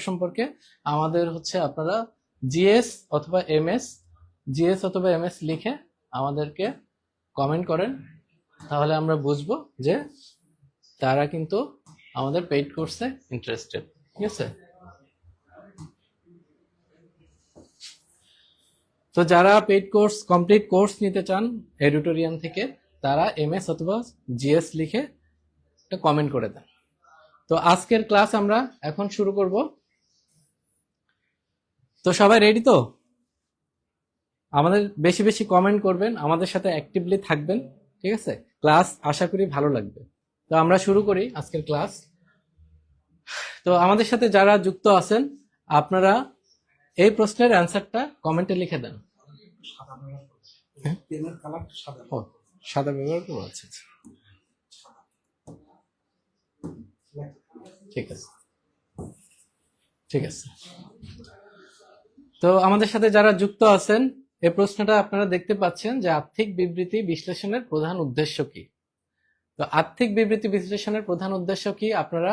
সম্পর্কে আমাদের হচ্ছে আপনারা জিএস অথবা এমএস লিখে আমাদেরকে কমেন্ট করেন, তাহলে আমরা বুঝবো যে তারা কিন্তু আমাদের পেইড কোর্সে ইন্টারেস্টেড। ঠিক আছে, তো যারা পেইড কোর্স কমপ্লিট কোর্স নিতে চান এডুটোরিয়ান থেকে, তারা এমএস অথবা জিএস লিখে একটা কমেন্ট করে দেন। তো আজকের ক্লাস আমরা এখন শুরু করব। তো সবাই রেডি তো? আমাদের বেশি বেশি কমেন্ট করবেন, আমাদের সাথে অ্যাক্টিভলি থাকবেন। ঠিক আছে, ক্লাস আশা করি ভালো লাগবে। তো আমরা শুরু করি আজকের ক্লাস। তো আমাদের সাথে যারা যুক্ত আছেন, আপনারা এই প্রশ্নের অ্যান্সারটা কমেন্টে লিখে দেন। সাদা ব্যবহার করবো, আচ্ছা আচ্ছা, ঠিক আছে ঠিক আছে। তো আমাদের সাথে যারা যুক্ত আছেন, এই প্রশ্নটা আপনারা দেখতে পাচ্ছেন যে আর্থিক বিবৃতি বিশ্লেষণের প্রধান উদ্দেশ্য কি। তো আর্থিক বিবৃতি বিশ্লেষণের প্রধান উদ্দেশ্য কি, আপনারা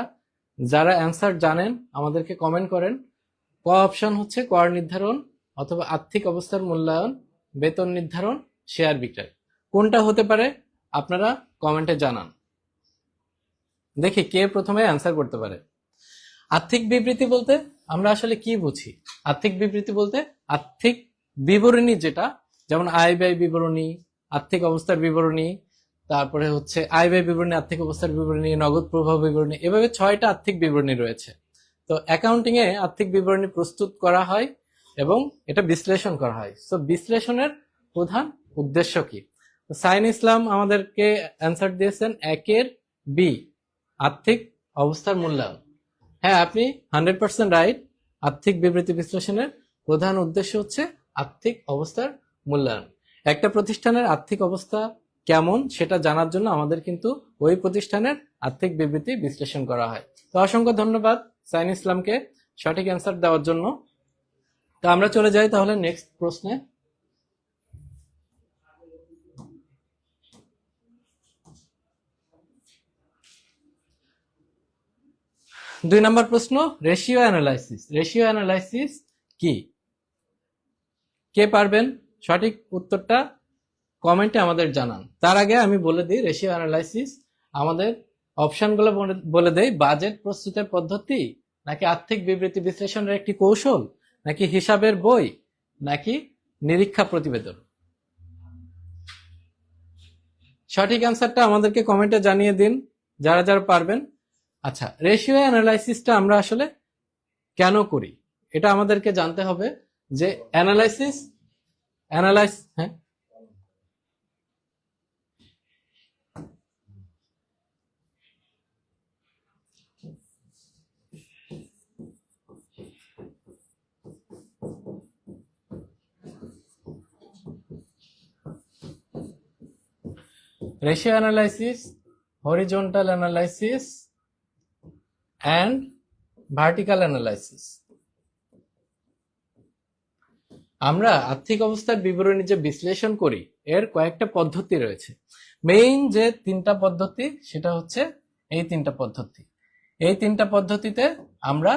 যারা অ্যান্সার জানেন আমাদেরকে কমেন্ট করেন। ক অপশন হচ্ছে কর নির্ধারণ অথবা আর্থিক অবস্থার মূল্যায়ন, বেতন নির্ধারণ, শেয়ার বিক্রয়। কোনটা হতে পারে আপনারা কমেন্টে জানান। দেখি কে প্রথমে অ্যান্সার করতে পারে। আর্থিক বিবৃতি বলতে আমরা আসলে কি বুঝি? আর্থিক বিবৃতি বলতে আর্থিক বিবরণী, যেটা যেমন আয় ব্যয় বিবরণী, আর্থিক অবস্থার বিবরণী, তারপরে হচ্ছে আয় ব্যয় বিবরণী, আর্থিক অবস্থার বিবরণী, নগদ প্রবাহ বিবরণী, এভাবে 6টা আর্থিক বিবরণী রয়েছে। তো অ্যাকাউন্টিং এ আর্থিক বিবরণী প্রস্তুত করা হয় এবং এটা বিশ্লেষণ করা হয়। তো বিশ্লেষণের প্রধান উদ্দেশ্য কি? সাইন ইসলাম আমাদেরকে অ্যান্সার দিয়েছেন 1-এর বি, আর্থিক অবস্থার মূল্যায়ন। হ্যাঁ, আপনি 100% রাইট। আর্থিক বিবৃতি বিশ্লেষণের প্রধান উদ্দেশ্য হচ্ছে আর্থিক অবস্থার মূল্যায়ন। একটা প্রতিষ্ঠানের আর্থিক অবস্থা কেমন সেটা জানার জন্য আমাদের কিন্তু ওই প্রতিষ্ঠানের আর্থিক বিবৃতি বিশ্লেষণ করা হয়। তো অসংখ্য ধন্যবাদ সাইন ইসলামকে সঠিক অ্যান্সার দেওয়ার জন্য। তো আমরা চলে যাই তাহলে নেক্সট প্রশ্নে। 2 নম্বর প্রশ্ন, রেশিও অ্যানালাইসিস। রেশিও অ্যানালাইসিস কি? কে পারবেন সঠিক উত্তরটা কমেন্টে আমাদের জানান। তার আগে আমি বলে দিই, রেশিও অ্যানালাইসিস আমাদের অপশনগুলো বলে দেই। বাজেট প্রস্তুতের পদ্ধতি, নাকি আর্থিক বিবৃতি বিশ্লেষণের একটি কৌশল, নাকি হিসাবের বই, নাকি নিরীক্ষা প্রতিবেদন? সঠিক অ্যান্সারটা আমাদেরকে কমেন্টে জানিয়ে দিন যারা যারা পারবেন। আচ্ছা, রেশিও অ্যানালাইসিসটা আমরা আসলে কেন করি এটা আমাদেরকে জানতে হবে। যে হ্যাঁ, ratio analysis, horizontal analysis and vertical analysis. আমরা আর্থিক অবস্থার বিবরণী যে বিশ্লেষণ করি এর কয়েকটা পদ্ধতি রয়েছে। মেইন যে 3টা পদ্ধতি সেটা হচ্ছে এই 3টা পদ্ধতি। এই 3টা পদ্ধতিতে আমরা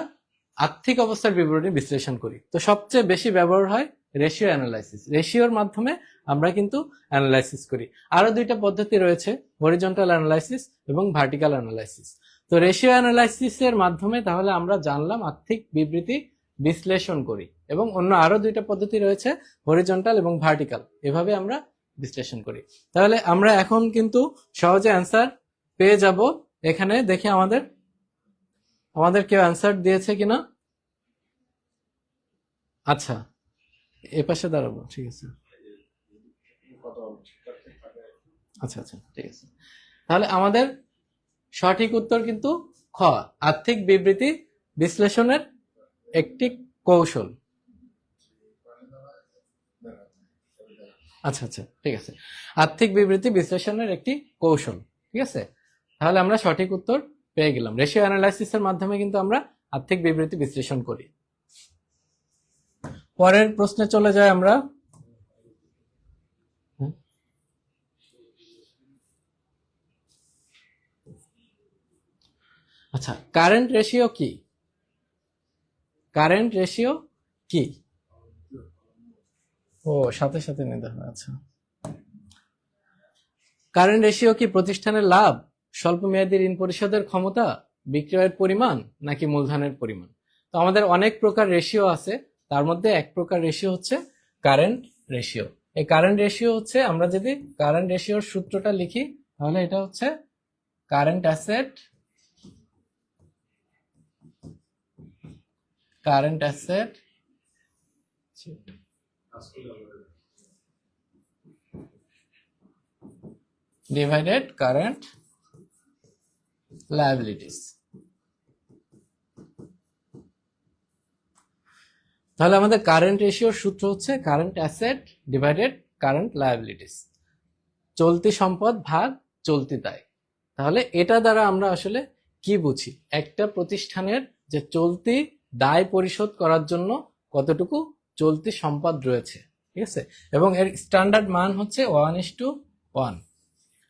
আর্থিক অবস্থার বিবরণী বিশ্লেষণ করি। তো সবচেয়ে বেশি ব্যবহার হয় রেশিও অ্যানালাইসিস। রেশিওর মাধ্যমে আমরা কিন্তু অ্যানালাইসিস করি। আরো 2টা পদ্ধতি রয়েছে, হরিজন্টাল অ্যানালাইসিস এবং ভার্টিক্যাল অ্যানালাইসিস। তো রেশিও অ্যানালাইসিসের মাধ্যমে তাহলে আমরা জানলাম আর্থিক বিবৃতি বিশ্লেষণ করি, এবং অন্য আরো 2টা পদ্ধতি রয়েছে, হরিজন্টাল এবং ভার্টিক্যাল। এভাবে আমরা বিশ্লেষণ করি। তাহলে আমরা এখন কিন্তু সহজে অ্যান্সার পেয়ে যাব। এখানে দেখি আমাদের কেউ অ্যান্সার দিয়েছে কিনা। আচ্ছা, এ পাশে দাঁড়াবো, ঠিক আছে। আচ্ছা আচ্ছা, ঠিক আছে। তাহলে আমাদের সঠিক উত্তর কিন্তু খ, আর্থিক বিবৃতি বিশ্লেষণের একটি কৌশল। আচ্ছা আচ্ছা, ঠিক আছে, আর্থিক বিবৃতি বিশ্লেষণের একটি কৌশল। ঠিক আছে, তাহলে আমরা সঠিক উত্তর পেয়ে গেলাম। রেশিও অ্যানালাইসিসের মাধ্যমে কিন্তু আমরা আর্থিক বিবৃতি বিশ্লেষণ করি। পরের প্রশ্নে চলে যাই আমরা। আচ্ছা, কারেন্ট রেশিও কি? কারেন্ট রেশিও কি? ও সাথে সাথে নিতে হবে, আচ্ছা। কারেন্ট রেশিও কি প্রতিষ্ঠানের লাভ, স্বল্প মেয়াদী ঋণ পরিশোধের ক্ষমতা, বিক্রয়ের পরিমাণ, নাকি মূলধনের পরিমাণ? তো আমাদের অনেক প্রকার রেশিও আছে, তার মধ্যে এক প্রকার রেশিও হচ্ছে কারেন্ট রেশিও। এই কারেন্ট রেশিও হচ্ছে, আমরা যদি কারেন্ট রেশিওর সূত্রটা লিখি তাহলে এটা হচ্ছে current asset divided current liabilities. তাহলে আমাদের কারেন্ট রেশিওর সূত্র হচ্ছে current asset divided current liabilities, চলতি সম্পদ ভাগ চলতি দায়। তাহলে এটা দ্বারা আমরা আসলে কি বুঝি? একটা প্রতিষ্ঠানের যে চলতি দায় পরিশোধ করার জন্য কতটুকু চলতি সম্পদ রয়েছে, ঠিক আছে, এবং এর স্ট্যান্ডার্ড মান হচ্ছে 1:1।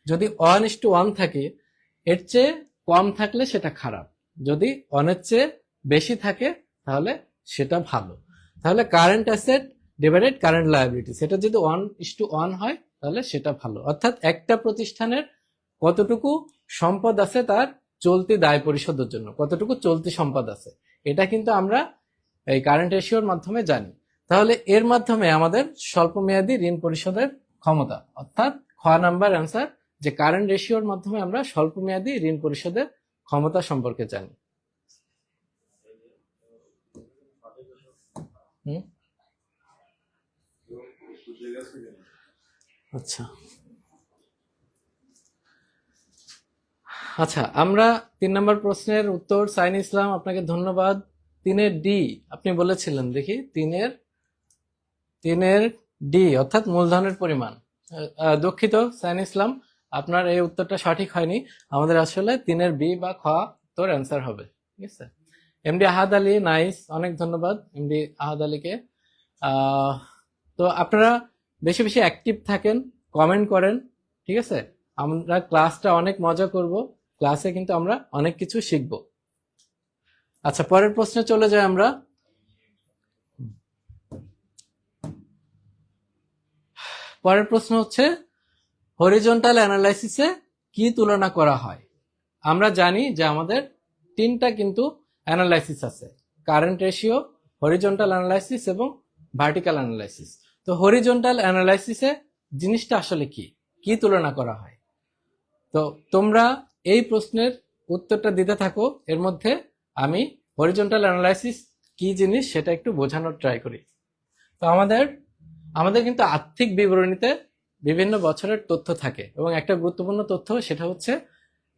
যদি 1:1 থাকে, এর চেয়ে কম থাকলে সেটা খারাপ, যদি 1-এর চেয়ে বেশি থাকে তাহলে সেটা ভালো। তাহলে current asset divided current liability, সেটা যদি 1:1 হয় তাহলে সেটা ভালো। অর্থাৎ একটা প্রতিষ্ঠানের কতটুকু সম্পদ আছে তার চলতি দায় পরিশোধের জন্য, কতটুকু চলতি সম্পদ আছে, এটা কিন্তু আমরা এই কারেন্ট রেশিওর মাধ্যমে জানি। তাহলে এর মাধ্যমে আমাদের স্বল্প মেয়াদী ঋণ পরিশোধের ক্ষমতা, অর্থাৎ খ নাম্বার অ্যান্সার, যে কারেন্ট রেশিওর মাধ্যমে আমরা স্বল্প মেয়াদী ঋণ পরিশোধের ক্ষমতা সম্পর্কে জানি। আচ্ছা আচ্ছা, আমরা 3 নম্বর প্রশ্নের উত্তর, সাইন ইসলাম, আপনাকে ধন্যবাদ। 3-এর ডি আপনি বলেছিলেন, দেখি 3-এর ডি অর্থাৎ মূলধনের পরিমাণ। দুঃখিত সাইন ইসলাম, আপনার এই উত্তরটা সঠিক হয়নি, আমাদের আসলে 3-এর বি বা খ উত্তর অ্যান্সার হবে, ঠিক আছে। এমডি আহাদ আলী, নাইস, অনেক ধন্যবাদ এমডি আহাদ আলীকে। তো আপনারা বেশি বেশি অ্যাক্টিভ থাকেন, কমেন্ট করেন, ঠিক আছে। আমরা ক্লাসটা অনেক মজা করব, ক্লাসে কিন্তু আমরা অনেক কিছু শিখব। আচ্ছা, পরের প্রশ্নে চলে যাই আমরা। পরের প্রশ্ন হচ্ছে হরিজন্টাল অ্যানালাইসিসে কি তুলনা করা হয়? আমরা জানি যে আমাদের 3টা কিন্তু অ্যানালাইসিস আছে, কারেন্ট রেশিও, হরিজন্টাল অ্যানালাইসিস এবং ভার্টিক্যাল অ্যানালাইসিস। তো হরিজন্টাল অ্যানালাইসিসে জিনিসটা আসলে কি কি তুলনা করা হয়? তো তোমরা এই প্রশ্নের উত্তরটা দিতে থাকো, এর মধ্যে আমি হরিজন্টাল অ্যানালাইসিস কি জিনিস সেটা একটু বোঝানোর ট্রাই করি। তো আমাদের কিন্তু আর্থিক বিবরণীতে বিভিন্ন বছরের তথ্য থাকে, এবং একটা গুরুত্বপূর্ণ তথ্য সেটা হচ্ছে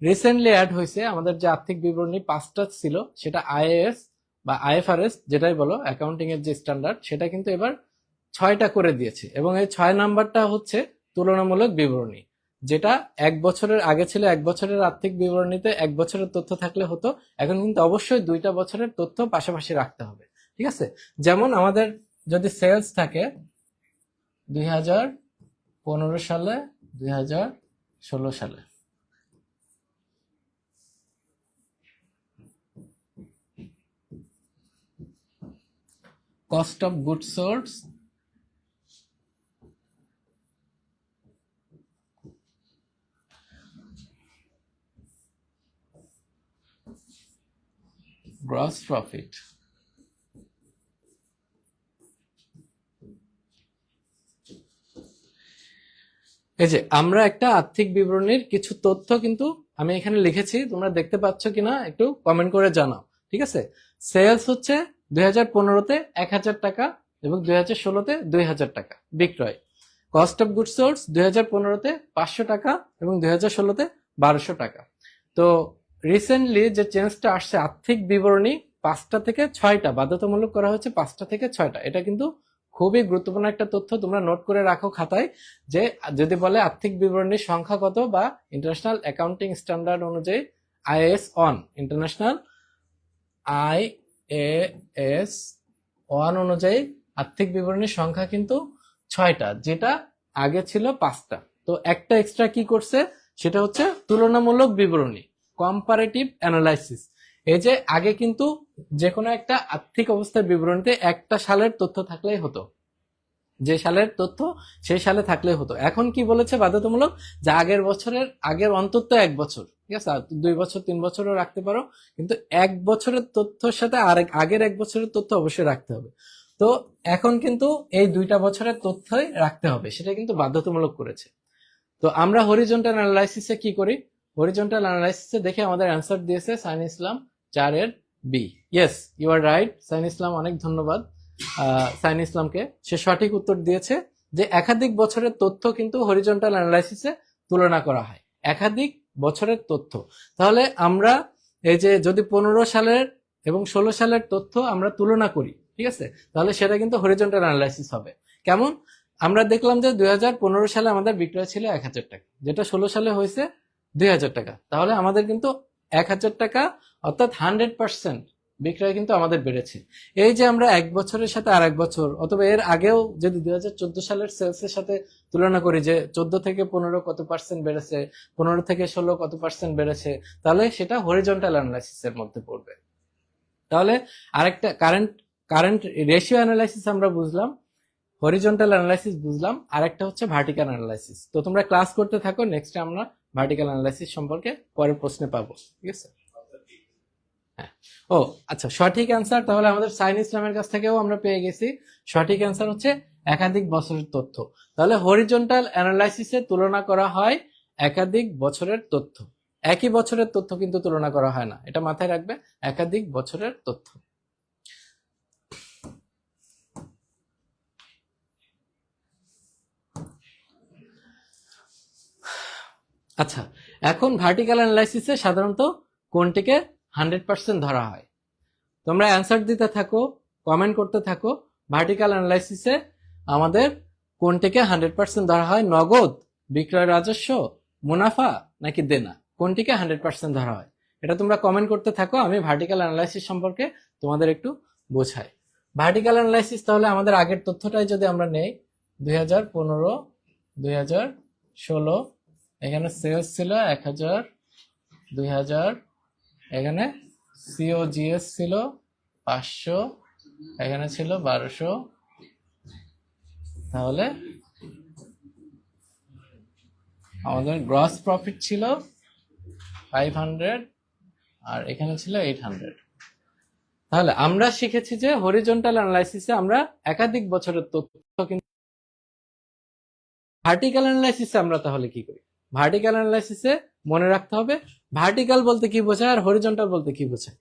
রিসেন্টলি অ্যাড হয়েছে, আমাদের যে আর্থিক বিবরণী 5টা ছিল সেটা আইএএস বা আইএফআরএস যেটাই বলো, অ্যাকাউন্টিং এর যে স্ট্যান্ডার্ড, সেটা কিন্তু এবার 6টা করে দিয়েছে, এবং এই 6 নাম্বারটা হচ্ছে তুলনামূলক বিবরণী। যেটা 1 বছরের আগে ছিল 1 বছরের আর্থিক বিবরণীতে 1 বছরের তথ্য থাকলে হতো, এখন কিন্তু অবশ্যই 2টা বছরের তথ্য পাশাপাশি রাখতে হবে, ঠিক আছে। যেমন আমাদের যদি সেলস থাকে 2015 সালে, 2016 সালে, cost of goods sold, gross profit. এই যে আমরা একটা আর্থিক বিবরণীর কিছু তথ্য কিন্তু আমি এখানে লিখেছি, তোমরা দেখতে পাচ্ছ কিনা একটু কমেন্ট করে জানাও, ঠিক আছে। সেলস হচ্ছে 2015-তে 1000 টাকা এবং 2016-তে 2000 টাকা বিক্রয়। কস্ট অফ গুডস সোল্ড 2015-তে 500 টাকা এবং 2016-তে 1200 টাকা। তো রিসেন্টলি যে চেঞ্জটা আসছে, আর্থিক বিবরণী 5টা থেকে 6টা বাধ্যতামূলক করা হয়েছে, 5টা থেকে 6টা। এটা কিন্তু খুবই গুরুত্বপূর্ণ একটা তথ্য, তোমরা নোট করে রাখো খাতায়, যে যদি বলে আর্থিক বিবরণীর সংখ্যা কত বা ইন্টারন্যাশনাল অ্যাকাউন্টিং স্ট্যান্ডার্ড অনুযায়ী আইএএস 1, ইন্টারন্যাশনাল আইএএস 1 অনুযায়ী আর্থিক বিবরণীর সংখ্যা কিন্তু 6টা, যেটা আগে ছিল 5টা। তো একটা এক্সট্রা কি করছে, সেটা হচ্ছে তুলনামূলক বিবরণী, কম্পারেটিভ অ্যানালাইসিস। এই যে আগে কিন্তু যে কোনো একটা আর্থিক অবস্থার বিবরণীতে একটা সালের তথ্য থাকলেই হতো, যে সালের তথ্য সেই সালে থাকলে হতো। এখন কি বলেছে বাধ্যতামূলক, যে আগের বছরের আগের অন্তত 1 বছর, ঠিক আছে, আর 2 বছর 3 বছরও রাখতে পারো, কিন্তু 1 বছরের তথ্যের সাথে আগের 1 বছরের তথ্য অবশ্যই রাখতে হবে। তো এখন কিন্তু এই 2টা বছরের তথ্যই রাখতে হবে, সেটা কিন্তু বাধ্যতামূলক করেছে। তো আমরা হরিজন্টাল অ্যানালাইসিসে কি করি, হরিজন্টাল অ্যানালাইসিসে দেখে আমাদের অ্যান্সার দিয়েছে সাইন ইসলাম 4-এর B. Yes, you are right Sain Islam, অনেক ধন্যবাদ সাইন ইসলামকে, সে সঠিক উত্তর দিয়েছে যে একাধিক বছরের তথ্য কিন্তু হরিজন্টাল অ্যানালাইসিসে তুলনা করা হয়, একাধিক বছরের তথ্য। তাহলে আমরা এই যে যদি 15 সালের এবং 16 সালের তথ্য আমরা তুলনা করি, ঠিক আছে, তাহলে সেটা কিন্তু হরিজন্টাল অ্যানালাইসিস হবে। কেমন? আমরা দেখলাম যে 2015 সালে আমাদের বিক্রয় ছিল 1000 টাকা, যেটা 16 সালে হয়েছে 2000 টাকা, তাহলে আমাদের কিন্তু 1000 টাকা অর্থাৎ 100% বিক্রয় কিন্তু আমাদের বেড়েছে। এই যে আমরা 1 বছরের সাথে আর 1 বছর অথবা এর আগেও যদি 2014 সালের সেলসের সাথে তুলনা করি, যে 14 থেকে 15 কত পার্সেন্ট বেড়েছে, 15 থেকে 16 কত পার্সেন্ট বেড়েছে, তাহলে সেটা হরিজন্টাল অ্যানালাইসিসের মধ্যে পড়বে। তাহলে আরেকটা কারেন্ট রেশিও অ্যানালাইসিস আমরা বুঝলাম, হরিজন্টাল অ্যানালাইসিস বুঝলাম, আর একটা হচ্ছে ভার্টিক্যাল অ্যানালাইসিস। তো তোমরা ক্লাস করতে থাকো, নেক্সট আমরা ভার্টিক্যাল অ্যানালাইসিস সম্পর্কে পরের প্রশ্নে পাবো, ঠিক আছে? হ্যাঁ, ও আচ্ছা, সঠিক অ্যান্সার তাহলে আমাদের সাইন ইসলামের কাছ থেকেও আমরা পেয়ে গেছি। সঠিক অ্যান্সার হচ্ছে একাধিক বছরের তথ্য। তাহলে হরিজন্টাল অ্যানালাইসিসে তুলনা করা হয় একাধিক বছরের তথ্য, একই বছরের তথ্য কিন্তু তুলনা করা হয় না, এটা মাথায় রাখবে, একাধিক বছরের তথ্য। আচ্ছা, এখন ভার্টিক্যাল অ্যানালাইসিসে সাধারণত কোনটিকে 100% ধরা হয়? তোমরা অ্যান্সার দিতে থাকো, কমেন্ট করতে থাকো। ভার্টিক্যাল অ্যানালাইসিসে আমাদের কোনটিকে 100% ধরা হয়? নগদ, বিক্রয় রাজস্ব, মুনাফা নাকি দেনা? কোনটিকে 100% ধরা হয়? এটা তোমরা কমেন্ট করতে থাকো, আমি ভার্টিক্যাল অ্যানালাইসিস সম্পর্কে তোমাদের একটু বোঝাই। ভার্টিক্যাল অ্যানালাইসিস তাহলে আমাদের আগের তথ্যটাই যদি আমরা নেই, 2015, 2016, এখানে সেলস ছিল 1000, 2000, এখানে সিওজিএস ছিল 500, এখানে ছিল 1200, তাহলে আমাদের গ্রস প্রফিট ছিল 500 আর এখানে ছিল 800। তাহলে আমরা শিখেছি যে হরিজন্টাল অ্যানালাইসিসে আমরা একাধিক বছরের তথ্য, কিন্তু ভার্টিক্যাল অ্যানালাইসিসে আমরা তাহলে কি করি? ভার্টিক্যাল অ্যানালাইসিসে মনে রাখতে হবে ভার্টিক্যাল বলতে কি বোঝায় আর হরিজন্টাল বলতে কি বোঝায়।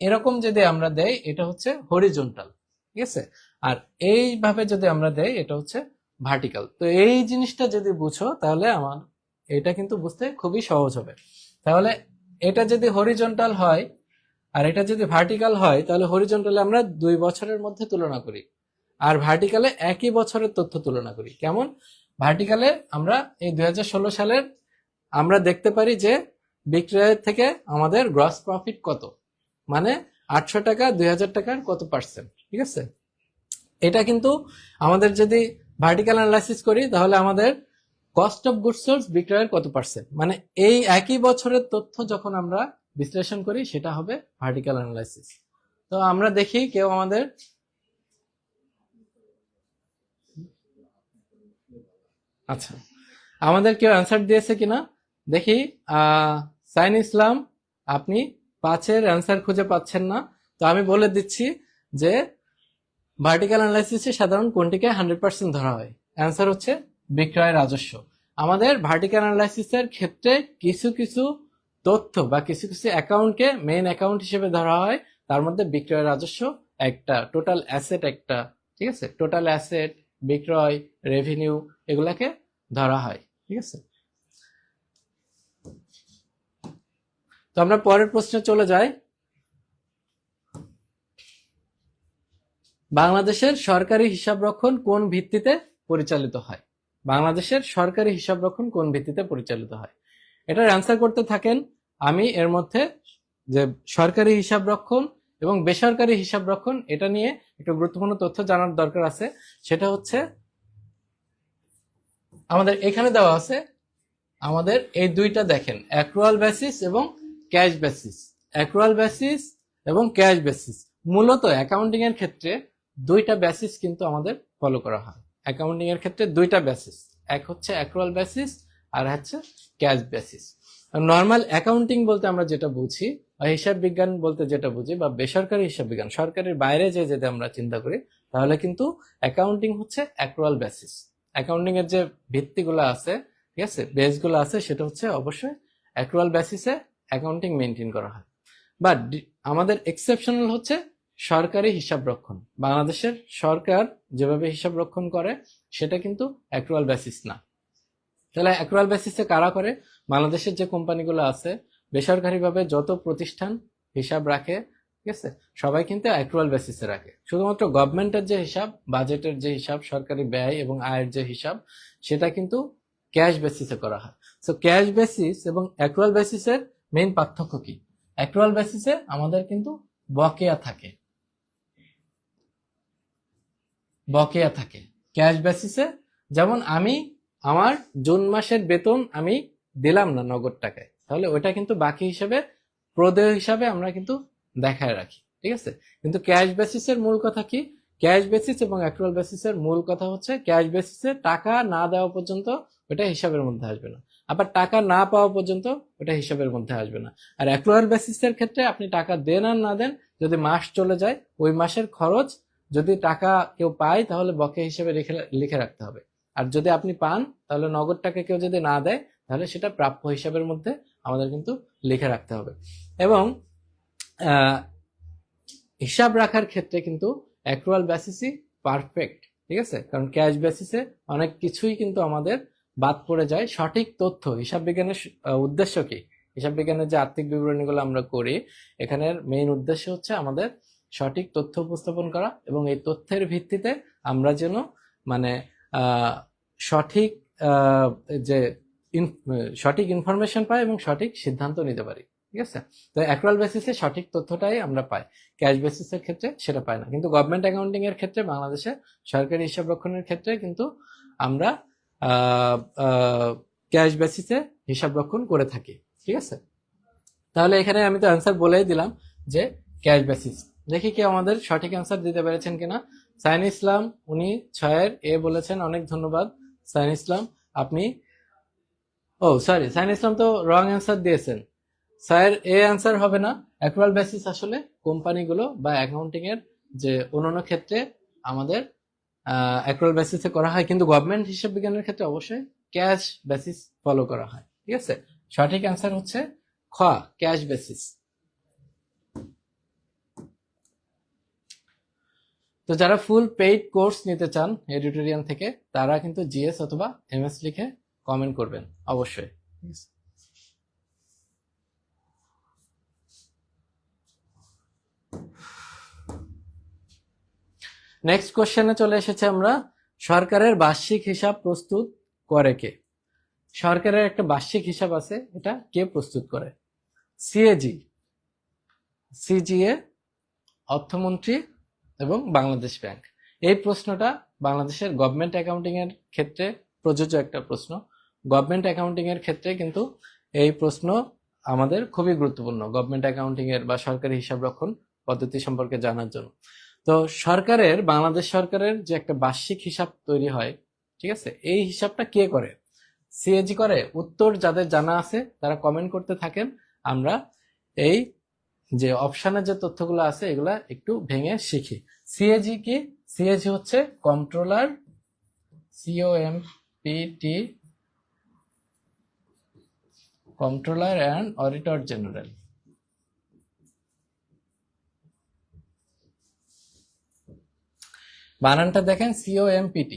এরকম যদি আমরা দেই এটা হচ্ছে হরিজন্টাল, ঠিক আছে, আর এইভাবে যদি আমরা দেই এটা হচ্ছে ভার্টিক্যাল। তো এই জিনিসটা যদি বুঝো তাহলে আমার এটা কিন্তু বুঝতে খুবই সহজ হবে। তাহলে এটা যদি হরিজন্টাল হয় আর এটা যদি ভার্টিক্যাল হয়, তাহলে হরিজন্টালে আমরা 2 বছরের মধ্যে তুলনা করি, আর ভার্টিক্যালে একই বছরের তথ্য তুলনা করি। কেমন? ভার্টিক্যালে আমরা এই 2016 সালের আমরা দেখতে পারি যে বিক্রয়ের থেকে আমাদের গ্রস প্রফিট কত, মানে 800 টাকা 2000 টাকার কত পার্সেন্ট, ঠিক আছে। এটা কিন্তু আমাদের যদি ভার্টিক্যাল অ্যানালাইসিস করি তাহলে আমাদের কস্ট অফ গুডস সোল্ড বিক্রয়ের কত পার্সেন্ট, মানে এই একই বছরের তথ্য যখন আমরা বিশ্লেষণ করি সেটা হবে ভার্টিক্যাল অ্যানালাইসিস। তো আমরা দেখি কেউ আমাদের আচ্ছা আমাদের কেউ অ্যান্সার দিয়েছে কিনা দেখি। সাইন ইসলাম, আপনি 5-এর অ্যান্সার খুঁজে পাচ্ছেন না, তো আমি বলে দিচ্ছি যে ভার্টিক্যাল অ্যানালাইসিসে সাধারণ কোনটিকে 100% ধরা হয়? অ্যান্সার হচ্ছে বিক্রয় রাজস্ব। আমাদের ভার্টিক্যাল অ্যানালাইসিসের ক্ষেত্রে কিছু কিছু তথ্য বা কিছু কিছু অ্যাকাউন্টকে মেইন অ্যাকাউন্ট হিসেবে ধরা হয়, তার মধ্যে বিক্রয় রাজস্ব একটা, টোটাল অ্যাসেট একটা, ঠিক আছে, টোটাল অ্যাসেট, বিক্রয়, রেভিনিউ, এগুলাকে ধরা হয়, ঠিক আছে। তো আমরা পরের প্রশ্নে চলে যাই। বাংলাদেশের সরকারি হিসাবরক্ষণ কোন ভিত্তিতে পরিচালিত হয়? বাংলাদেশের সরকারি হিসাবরক্ষণ কোন ভিত্তিতে পরিচালিত হয়? এটার অ্যান্সার করতে থাকেন। আমি এর মধ্যে যে সরকারি হিসাবরক্ষণ এবং বেসরকারি হিসাবরক্ষণ এটা নিয়ে একটা গুরুত্বপূর্ণ তথ্য জানার দরকার আছে। সেটা হচ্ছে আমাদের এখানে দেওয়া আছে, আমাদের এই দুইটা দেখেন, অ্যাক্রুয়াল বেসিস এবং ক্যাশ বেসিস। অ্যাক্রুয়াল বেসিস এবং ক্যাশ বেসিস। মূলত অ্যাকাউন্টিং এর ক্ষেত্রে দুইটা বেসিস কিন্তু আমাদের ফলো করা হয়। অ্যাকাউন্টিং এর ক্ষেত্রে দুইটা বেসিস, এক হচ্ছে অ্যাক্রুয়াল বেসিস আর হচ্ছে ক্যাশ বেসিস। নর্মাল অ্যাকাউন্টিং বলতে আমরা যেটা বুঝি বা হিসাব বিজ্ঞান বলতে যেটা বুঝি বা বেসরকারি হিসাব বিজ্ঞান, সরকারের বাইরে যে যদি আমরা চিন্তা করি তাহলে কিন্তু অ্যাকাউন্টিং হচ্ছে অ্যাক্রুয়াল বেসিস। অ্যাকাউন্টিং এর যে ভিত্তিগুলো আছে, ঠিক আছে, বেসগুলো আছে, সেটা হচ্ছে অবশ্যই অ্যাক্রুয়াল বেসিসে অ্যাকাউন্টিং মেনটেন করা হয়। বাট আমাদের এক্সেপশনাল হচ্ছে সরকারি হিসাব রক্ষণ। বাংলাদেশের সরকার যেভাবে হিসাব রক্ষণ করে সেটা কিন্তু অ্যাক্রুয়াল বেসিস না। তাহলে অ্যাক্রুয়াল বেসিসে কারা করে? বাংলাদেশের যে কোম্পানিগুলো আছে, বেসরকারিভাবে যত প্রতিষ্ঠান হিসাব রাখে, ঠিক আছে, সবাই কিন্তু অ্যাক্রুয়াল বেসিসে রাখে। শুধুমাত্র গভর্নমেন্টের যে হিসাব, বাজেটের যে হিসাব, সরকারি ব্যয় এবং আয়ের যে হিসাব, সেটা কিন্তু ক্যাশ বেসিসে করা হয়। সো ক্যাশ বেসিস এবং অ্যাক্রুয়াল বেসিসের মেইন পার্থক্য কি? অ্যাক্রুয়াল বেসিসে আমাদের কিন্তু বকেয়া থাকে, বকেয়া থাকে। ক্যাশ বেসিসে যেমন আমি আমার জুন মাসের বেতন আমি দিলাম না নগদ টাকায়, তাহলে ওইটা কিন্তু বাকি হিসাবে প্রদেয় হিসাবে আমরা কিন্তু দেখায় রাখি, ঠিক আছে। কিন্তু ক্যাশ বেসিসের মূল কথা কি? ক্যাশ বেসিস এবং অ্যাক্রুয়াল বেসিসের মূল কথা হচ্ছে ক্যাশ বেসিসে টাকা না দেওয়া পর্যন্ত ওটা হিসাবের মধ্যে আসবে না, আবার টাকা না পাওয়া পর্যন্ত ওটা হিসাবের মধ্যে আসবে না। আর অ্যাক্রুয়াল বেসিসের ক্ষেত্রে আপনি টাকা দেন আর না দেন, যদি মাস চলে যায় ওই মাসের খরচ যদি টাকা কেউ পায় তাহলে বকেয়া হিসেবে লিখে রাখতে হবে। আর যদি আপনি পান তাহলে নগদ টাকা কেউ যদি না দেয় তাহলে সেটা প্রাপ্য হিসাবের মধ্যে আমাদের কিন্তু লিখে রাখতে হবে। এবং হিসাব রাখার ক্ষেত্রে কিন্তু অ্যাক্রুয়াল বেসিসই পারফেক্ট, ঠিক আছে। কারণ ক্যাশ বেসিসে অনেক কিছুই কিন্তু আমাদের বাদ পড়ে যায়। সঠিক তথ্য, হিসাব বিজ্ঞানের উদ্দেশ্য কি? হিসাব বিজ্ঞানের যে আর্থিক বিবরণীগুলো আমরা করি, এখানের মেইন উদ্দেশ্য হচ্ছে আমাদের সঠিক তথ্য উপস্থাপন করা এবং এই তথ্যের ভিত্তিতে আমরা যেন মানে সঠিক যে সঠিক ইনফরমেশন পাই এবং সঠিক সিদ্ধান্ত নিতে পারি, ঠিক আছে। তো অ্যাক্রুয়াল বেসিসে সঠিক তথ্যটাই আমরা পাই, ক্যাশ বেসিসের ক্ষেত্রে সেটা পাই না। কিন্তু গভর্নমেন্ট অ্যাকাউন্টিং এর ক্ষেত্রে, বাংলাদেশে সরকারি হিসাব রক্ষণের ক্ষেত্রে কিন্তু আমরা ক্যাশ বেসিসে হিসাব রক্ষণ করে থাকি, ঠিক আছে। তাহলে এখানে আমি তো অ্যান্সার বলেই দিলাম যে ক্যাশ বেসিস। দেখি কি আমাদের সঠিক অ্যান্সার দিতে পেরেছেন কিনা। সাইন ইসলাম, উনি 6-এর এ বলেছেন, অনেক ধন্যবাদ সাইন ইসলাম। আপনি সরি, সাইন ইসলাম তো রং অ্যান্সার দিয়েছেন। স্যার এ অ্যান্সার হবে না। অ্যাক্রুয়াল বেসিস আসলে কোম্পানিগুলো বা অ্যাকাউন্টিং এর যে অন্যান্য ক্ষেত্রে আমাদের অ্যাক্রুয়াল বেসিসে করা হয়, কিন্তু গভর্নমেন্ট হিসাব বিজ্ঞানের ক্ষেত্রে অবশ্যই ক্যাশ বেসিস ফলো করা হয়, ঠিক আছে। সঠিক অ্যান্সার হচ্ছে খ, ক্যাশ বেসিস। তো যারা ফুল পেইড কোর্স নিতে চান এডিটোরিয়ান থেকে, তারা কিন্তু জিএস অথবা এমএস লিখে কমেন্ট করবেন অবশ্যই। নেক্সট কোশ্চেনে চলে এসেছে আমরা। সরকারের বার্ষিক হিসাব প্রস্তুত করে কে? সরকারের একটা বার্ষিক হিসাব আছে, এটা কে প্রস্তুত করে? সিএজি, সিজিএ, অর্থমন্ত্রী এবং বাংলাদেশ ব্যাংক। এই প্রশ্নটা বাংলাদেশের গভর্নমেন্ট অ্যাকাউন্টিং এর ক্ষেত্রে প্রযোজ্য একটা প্রশ্ন। গভর্নমেন্ট অ্যাকাউন্টিং এর ক্ষেত্রে কিন্তু এই প্রশ্ন আমাদের খুবই গুরুত্বপূর্ণ, গভর্নমেন্ট অ্যাকাউন্টিং এর বা সরকারি হিসাব রক্ষণ পদ্ধতি সম্পর্কে জানার জন্য। তো সরকারের, বাংলাদেশ সরকারের যে একটা বার্ষিক হিসাব তৈরি হয়, ঠিক আছে, এই হিসাবটা কে করে? সিএজি করে? উত্তর যাদের জানা আছে তারা কমেন্ট করতে থাকেন। আমরা এই যে অপশনের যে তথ্যগুলো আছে এগুলা একটু ভেঙে শিখি। সিএজি কি? সিএজি হচ্ছে controller, COMPT, controller and auditor general. বানানটা দেখেন, COMPT,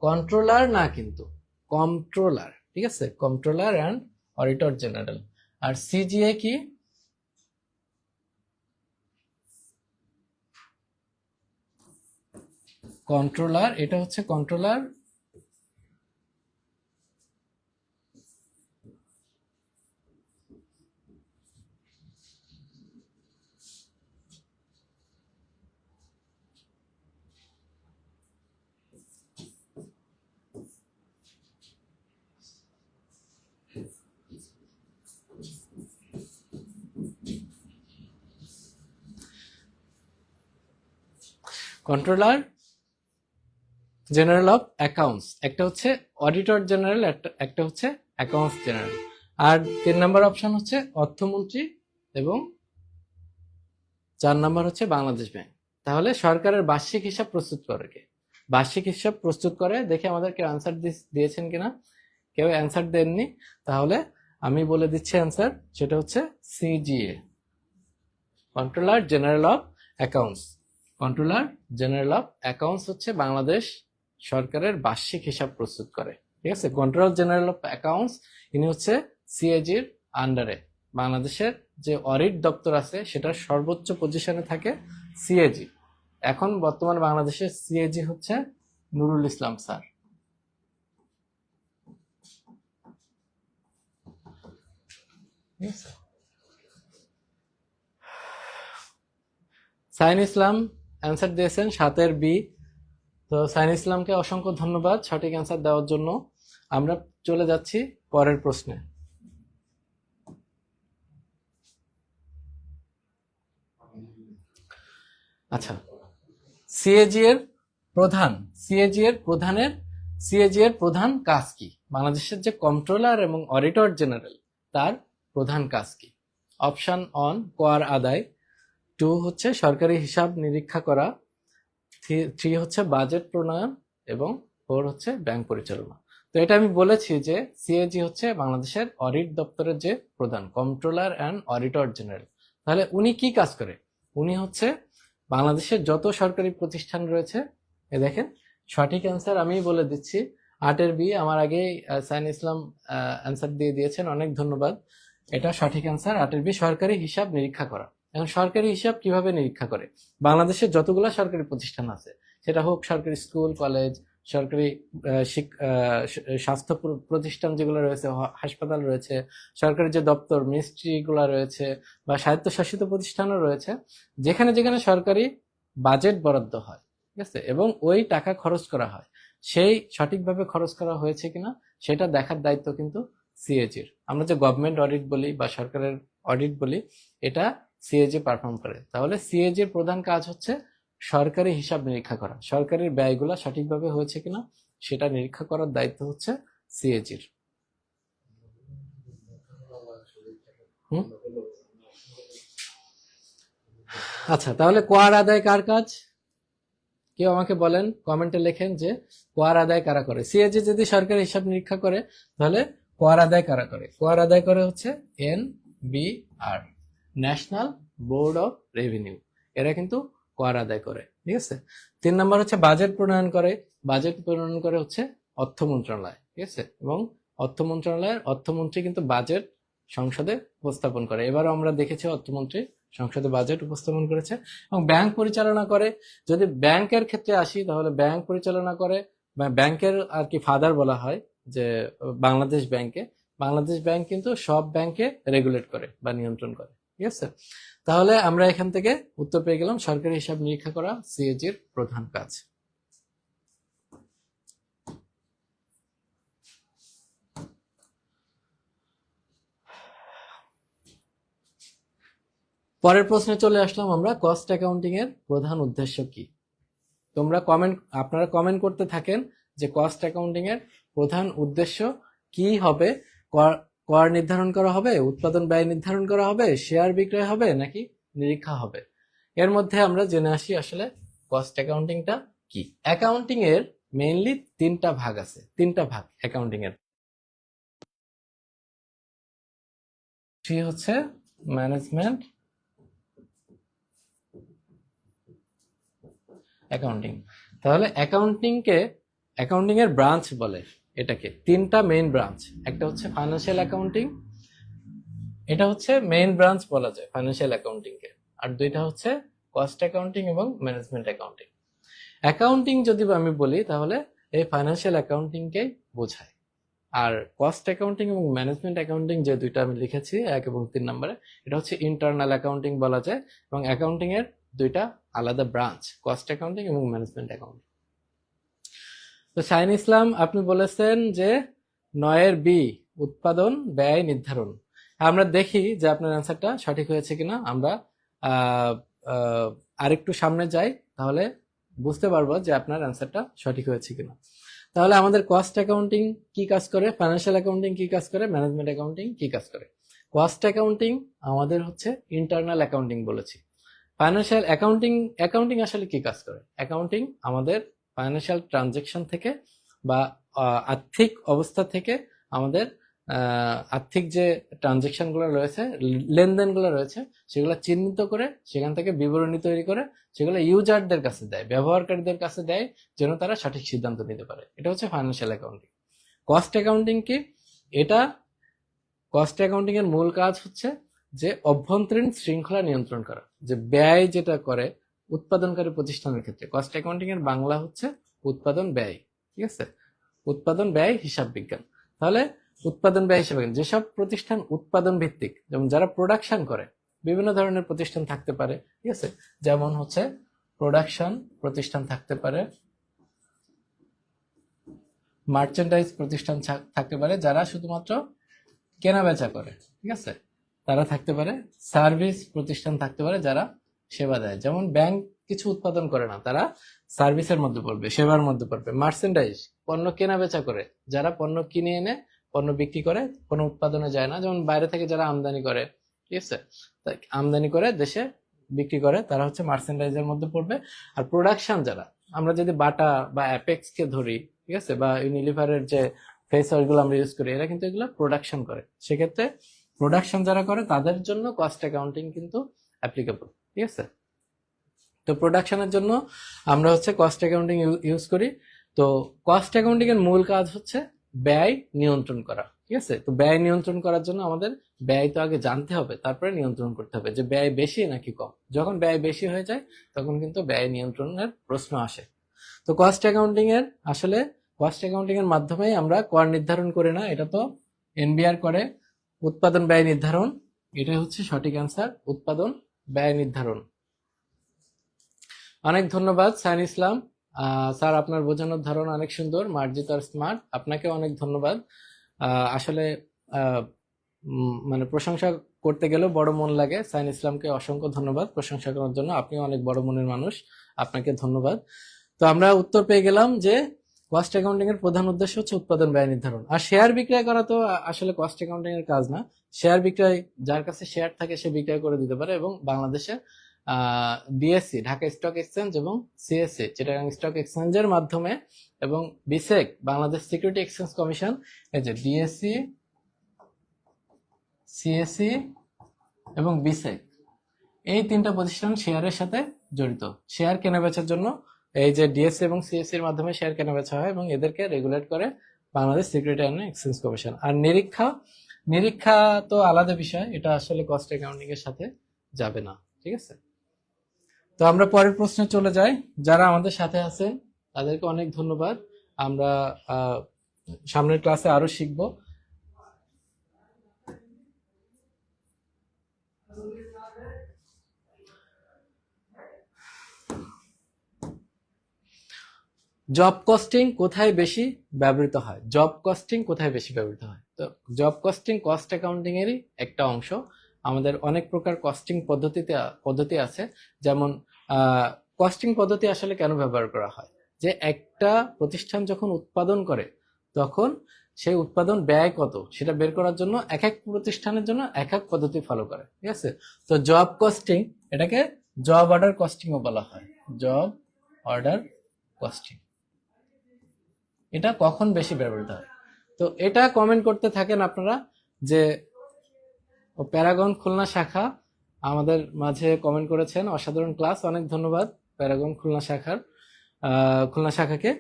কন্ট্রোলার না কিন্তু, কন্ট্রোলার, ঠিক আছে, কন্ট্রোলার অ্যান্ড অডিটর জেনারেল। আর সিজিএ কি? কন্ট্রোলার, এটা হচ্ছে controller controller general of accounts, একটা হচ্ছে অডিটর জেনারেল, একটা হচ্ছে অ্যাকাউন্টস জেনারেল। আর 3 নম্বর অপশন হচ্ছে অর্থমন্ত্রী এবং 4 নম্বর হচ্ছে বাংলাদেশ ব্যাংক। তাহলে সরকারের বার্ষিক হিসাব প্রস্তুত করে কে? বার্ষিক হিসাব প্রস্তুত করে, দেখে আমাদের কেউ অ্যান্সার দিয়েছেন কিনা। কেউ অ্যান্সার দেননি, তাহলে আমি বলে দিচ্ছি অ্যান্সার, সেটা হচ্ছে CGA, controller general of accounts. Controller general of accounts হচ্ছে বাংলাদেশ সরকারের বার্ষিক হিসাব প্রস্তুত করে, ঠিক আছে। কন্ট্রোলার জেনারেল অফ অ্যাকাউন্টস ইনি হচ্ছে সিএজির আন্ডারে। বাংলাদেশের যে অডিট দপ্তর আছে সেটার সর্বোচ্চ পজিশনে থাকে সিএজি। এখন বর্তমানে বাংলাদেশের সিএজি হচ্ছে নুরুল ইসলাম স্যার। সাইন ইসলাম অ্যান্সার দিয়েছেন 7-এর বি। তো সাইন ইসলামকে অসংখ্য ধন্যবাদ সঠিক অ্যান্সার দেওয়ার জন্য। আমরা চলে যাচ্ছি পরের প্রশ্নে। আচ্ছা, সিএজি এর প্রধান কাজ কি? বাংলাদেশের যে কন্ট্রোলার এবং অডিটর জেনারেল, তার প্রধান কাজ কি? অপশন 1 কর আদায়, 2 হচ্ছে সরকারি হিসাব নিরীক্ষা করা, 3 হচ্ছে বাজেট প্রণয়ন এবং 4 হচ্ছে ব্যাংক পরিচালনা। তো এটা আমি বলেছি যে সিএজি হচ্ছে বাংলাদেশের অডিট দপ্তরের যে প্রধান, কন্ট্রোলার অ্যান্ড অডিটর জেনারেল। তাহলে উনি কি কাজ করে? উনি হচ্ছে বাংলাদেশের যত সরকারি প্রতিষ্ঠান রয়েছে, এ দেখেন সঠিক অ্যান্সার আমি বলে দিচ্ছি, 8-এর বি। আমার আগেই সাইন ইসলাম অ্যান্সার দিয়ে দিয়েছেন, অনেক ধন্যবাদ। এটা সঠিক অ্যান্সার, 8-এর বি, সরকারি হিসাব নিরীক্ষা করা। এখন সরকারি হিসাব কিভাবে নিরীক্ষা করে? বাংলাদেশের যতগুলা সরকারি প্রতিষ্ঠান আছে, সেটা হোক সরকারি স্কুল কলেজ, সরকারি স্বাস্থ্য প্রতিষ্ঠান যেগুলো রয়েছে, হাসপাতাল রয়েছে, সরকারি যে দপ্তর মিনিস্ট্রি গুলা রয়েছে, বা স্বায়ত্তশাসিত প্রতিষ্ঠানও রয়েছে, যেখানে যেখানে সরকারি বাজেট বরাদ্দ হয়, ঠিক আছে, এবং ওই টাকা খরচ করা হয়, সেই সঠিকভাবে খরচ করা হয়েছে কিনা সেটা দেখার দায়িত্ব কিন্তু সিএজির। আমরা যে গভর্নমেন্ট অডিট বলি বা সরকারের অডিট বলি, এটা সিএজি পারফর্ম করে। তাহলে সিএজির প্রধান কাজ হচ্ছে সরকারি হিসাব নিরীক্ষা করা, সরকারি ব্যয়গুলা সঠিকভাবে হয়েছে কিনা সেটা নিরীক্ষা করার দায়িত্ব হচ্ছে সিএজির। আচ্ছা, তাহলে কর আদায় কার কাজ? কেউ আমাকে বলেন, কমেন্টে লেখেন যে কর আদায় কারা করে। সিএজি যদি সরকারি হিসাব নিরীক্ষা করে, তাহলে কর আদায় কারা করে? কর আদায় করে হচ্ছে NBR, national board of revenue. এরা কিন্তু কর আদায় করে, ঠিক আছে। 3 নম্বর হচ্ছে বাজেট প্রণয়ন করে। বাজেট প্রণয়ন করে হচ্ছে অর্থ মন্ত্রণালয়, ঠিক আছে। এবং অর্থ মন্ত্রণালয়ের অর্থমন্ত্রী কিন্তু বাজেট সংসদে উপস্থাপন করে। এবারও আমরা দেখেছি অর্থমন্ত্রী সংসদে বাজেট উপস্থাপন করেছে। এবং ব্যাংক পরিচালনা করে। যদি ব্যাংকের ক্ষেত্রে আসি, তাহলে ব্যাংক পরিচালনা করে, ব্যাংকের আর কি ফাদার বলা হয় যে বাংলাদেশ ব্যাংকে। বাংলাদেশ ব্যাংক কিন্তু সব ব্যাংকে রেগুলেট করে বা নিয়ন্ত্রণ করে, ঠিক আছে। তাহলে আমরা এখান থেকে উত্তর পেয়ে গেলাম, সরকারি হিসাব নিরীক্ষা করা সিএজির প্রধান কাজ। পরের প্রশ্নে চলে আসলাম আমরা, কস্ট অ্যাকাউন্টিং এর প্রধান উদ্দেশ্য কি? আপনারা কমেন্ট করতে থাকেন যে কস্ট অ্যাকাউন্টিং এর প্রধান উদ্দেশ্য কি হবে। কর নির্ধারণ করা হবে, উৎপাদন ব্যয় নির্ধারণ করা হবে, শেয়ার বিক্রয় হবে, নাকি নিরীক্ষা হবে? এর মধ্যে আমরা জেনে আসি আসলে কস্ট অ্যাকাউন্টিংটা কি। অ্যাকাউন্টিং এর মেইনলি 3টা ভাগ আছে, 3টা ভাগ অ্যাকাউন্টিং এর। হচ্ছে ম্যানেজমেন্ট অ্যাকাউন্টিং। তাহলে অ্যাকাউন্টিং এর ব্রাঞ্চ বলে এটাকে। 3টা মেইন ব্রাঞ্চ, একটা হচ্ছে ফাইন্যান্সিয়াল অ্যাকাউন্টিং, এটা হচ্ছে মেইন ব্রাঞ্চ বলা যায় ফাইন্যান্সিয়াল অ্যাকাউন্টিং কে, আর 2টা হচ্ছে কস্ট অ্যাকাউন্টিং এবং ম্যানেজমেন্ট অ্যাকাউন্টিং। অ্যাকাউন্টিং যদি আমি বলি, তাহলে এই ফাইন্যান্সিয়াল অ্যাকাউন্টিং কে বোঝায়। আর কস্ট অ্যাকাউন্টিং এবং ম্যানেজমেন্ট অ্যাকাউন্টিং যে 2টা আমি লিখেছি 1 এবং 3 নম্বরে, এটা হচ্ছে ইন্টারনাল অ্যাকাউন্টিং বলা যায়। এবং অ্যাকাউন্টিং এর 2টা আলাদা ব্রাঞ্চ, কস্ট অ্যাকাউন্টিং এবং ম্যানেজমেন্ট অ্যাকাউন্টিং। তো শাহিন ইসলাম আপনি বলেছেন যে 9-এর বি, উৎপাদন ব্যয় নির্ধারণ। আমরা দেখি যে আপনার অ্যান্সারটা সঠিক হয়েছে কিনা। আমরা আরেকটু সামনে যাই, তাহলে বুঝতে পারবো যে আপনার অ্যান্সারটা সঠিক হয়েছে কিনা। তাহলে আমাদের কস্ট অ্যাকাউন্টিং কি কাজ করে, ফাইন্যান্সিয়াল অ্যাকাউন্টিং কি কাজ করে, ম্যানেজমেন্ট অ্যাকাউন্টিং কি কাজ করে। কস্ট অ্যাকাউন্টিং আমাদের হচ্ছে ইন্টারনাল অ্যাকাউন্টিং বলেছি। ফাইন্যান্সিয়াল অ্যাকাউন্টিং, অ্যাকাউন্টিং আসলে কি কাজ করে? অ্যাকাউন্টিং আমাদের ফাইন্যান্সিয়াল ট্রানজেকশন থেকে বা আর্থিক অবস্থা থেকে আমাদের আর্থিক যে ট্রানজেকশনগুলো রয়েছে, লেনদেনগুলো রয়েছে, সেগুলো চিহ্নিত করে সেখান থেকে বিবরণী তৈরি করে সেগুলো ইউজারদের কাছে দেয়, ব্যবহারকারীদের কাছে দেয়, যেন তারা সঠিক সিদ্ধান্ত নিতে পারে। এটা হচ্ছে ফাইন্যান্সিয়াল অ্যাকাউন্টিং। কস্ট অ্যাকাউন্টিং কি? এটা কস্ট অ্যাকাউন্টিং এর মূল কাজ হচ্ছে যে অভ্যন্তরীণ শৃঙ্খলা নিয়ন্ত্রণ করা, যে ব্যয় যেটা করে উৎপাদনকারী প্রতিষ্ঠানের ক্ষেত্রে। কস্ট অ্যাকাউন্টিং এর বাংলা হচ্ছে উৎপাদন ব্যয়, ঠিক আছে? উৎপাদন ব্যয় হিসাব বিজ্ঞান। তাহলে উৎপাদন ব্যয় হিসাব বিজ্ঞান, যেসব প্রতিষ্ঠান উৎপাদন ভিত্তিক, যেমন যারা প্রোডাকশন করে, বিভিন্ন ধরনের প্রতিষ্ঠান থাকতে পারে, ঠিক আছে? যেমন হচ্ছে প্রোডাকশন প্রতিষ্ঠান থাকতে পারে, মার্চেন্ডাইজ প্রতিষ্ঠান থাকতে পারে যারা শুধুমাত্র কেনা বেচা করে, ঠিক আছে? তারা থাকতে পারে, সার্ভিস প্রতিষ্ঠান থাকতে পারে যারা সেবা দেয়, যেমন ব্যাংক কিছু উৎপাদন করে না, তারা সার্ভিসের মধ্যে পড়বে, সেবার মধ্যে পড়বে। মার্চেন্ডাইজ পণ্য কেনা বেচা করে, যারা পণ্য কিনে এনে পণ্য বিক্রি করে, কোনো উৎপাদনে যায় না, যেমন বাইরে থেকে যারা আমদানি করে, ঠিক আছে, আমদানি করে দেশে বিক্রি করে, তারা হচ্ছে মার্চেন্ডাইজের মধ্যে পড়বে। আর প্রোডাকশন যারা, আমরা যদি বাটা বা অ্যাপেক্স কে ধরি, ঠিক আছে, বা ইউনিলিভারের যে ফেস অয়েল গুলো আমরা ইউজ করি, এরা কিন্তু এগুলো প্রোডাকশন করে। সেক্ষেত্রে প্রোডাকশন যারা করে তাদের জন্য কস্ট অ্যাকাউন্টিং কিন্তু অ্যাপ্লিকেবল, ঠিক আছে? তো প্রোডাকশনের জন্য আমরা হচ্ছে কস্ট অ্যাকাউন্টিং ইউজ করি। তো কস্ট অ্যাকাউন্টিং এর মূল কাজ হচ্ছে ব্যয় নিয়ন্ত্রণ করা, ঠিক আছে? তো ব্যয় নিয়ন্ত্রণ করার জন্য আমাদের ব্যয় তো আগে জানতে হবে, তারপরে নিয়ন্ত্রণ করতে হবে যে ব্যয় বেশি নাকি কম। যখন ব্যয় বেশি হয়ে যায় তখন কিন্তু ব্যয় নিয়ন্ত্রণের প্রশ্ন আসে। তো কস্ট অ্যাকাউন্টিং এর আসলে কস্ট অ্যাকাউন্টিং এর মাধ্যমেই আমরা কর নির্ধারণ করি না, এটা তো এনবিআর করে। উৎপাদন ব্যয় নির্ধারণ, এটা হচ্ছে সঠিক অ্যান্সার, উৎপাদন ব্যয় নির্ধারণ। অনেক ধন্যবাদ সাইন ইসলাম স্যার, আপনার বোঝানোর ধারণা অনেক সুন্দর, মার্জিত আর স্মার্ট। আপনাকে অনেক ধন্যবাদ। আসলে মানে প্রশংসা করতে গেলেও বড় মন লাগে। সাইন ইসলামকে অসংখ্য ধন্যবাদ প্রশংসা করার জন্য, আপনি অনেক বড় মনের মানুষ, আপনাকে ধন্যবাদ। তো আমরা উত্তর পেয়ে গেলাম যে কস্ট অ্যাকাউন্টিং এর প্রধান উদ্দেশ্য হচ্ছে উৎপাদন ব্যয় নির্ধারণ। আর শেয়ার বিক্রয় করা তো আসলে কস্ট অ্যাকাউন্টিং এর কাজ না। শেয়ার বিক্রয়, যার কাছে শেয়ার থাকে সে বিক্রয় করে দিতে পারে, এবং বাংলাদেশে ডিএসসি ঢাকা স্টক এক্সচেঞ্জ এবং সিএসসি চিটাগাং স্টক এক্সচেঞ্জের মাধ্যমে, এবং বিসেক বাংলাদেশ সিকিউরিটি এক্সচেঞ্জ কমিশন, এই যে ডিএসসি, সিএসসি এবং বিসেক, এই তিনটা প্রতিষ্ঠান শেয়ারের সাথে জড়িত। শেয়ার কেনা বেচার জন্য এই যে ডিএসসি এবং সিএসসি এর মাধ্যমে শেয়ার কেনা বেচা হয়, এবং এদেরকে রেগুলেট করে Bangladesh security and exchange commission. আর নিরীক্ষা, নিরীক্ষা তো আলাদা বিষয়, এটা আসলে কস্ট অ্যাকাউন্টিং এর সাথে যাবে না, ঠিক আছে? তো আমরা পরের প্রশ্নে চলে যাই। যারা আমাদের সাথে আছেন তাদেরকে অনেক ধন্যবাদ। আমরা সামনের ক্লাসে আরো শিখবো। জব কস্টিং কোথায় বেশি ব্যবহৃত হয়? জব কস্টিং কোথায় বেশি ব্যবহৃত হয়? তো জব কস্টিং কস্ট অ্যাকাউন্টিং এরই একটা অংশ। আমাদের অনেক প্রকার কস্টিং পদ্ধতি আছে, যেমন কস্টিং পদ্ধতি আসলে কেন ব্যবহার করা হয়, যে একটা প্রতিষ্ঠান যখন উৎপাদন করে তখন সেই উৎপাদন ব্যয় কত সেটা বের করার জন্য এক এক প্রতিষ্ঠানের জন্য এক এক পদ্ধতি ফলো করে, ঠিক আছে? তো জব কস্টিং, এটাকে জব অর্ডার কস্টিংও বলা হয়, জব অর্ডার কস্টিং। এটা কখন বেশি ব্যবহৃত হয়? তো এটা কমেন্ট করতে থাকেন আপনারা, যে প্যারাগন খুলনা শাখা আমাদের মাঝে কমেন্ট করেছেন, অসাধারণ ক্লাস, অনেক ধন্যবাদ প্যারাগন খুলনা শাখাকে।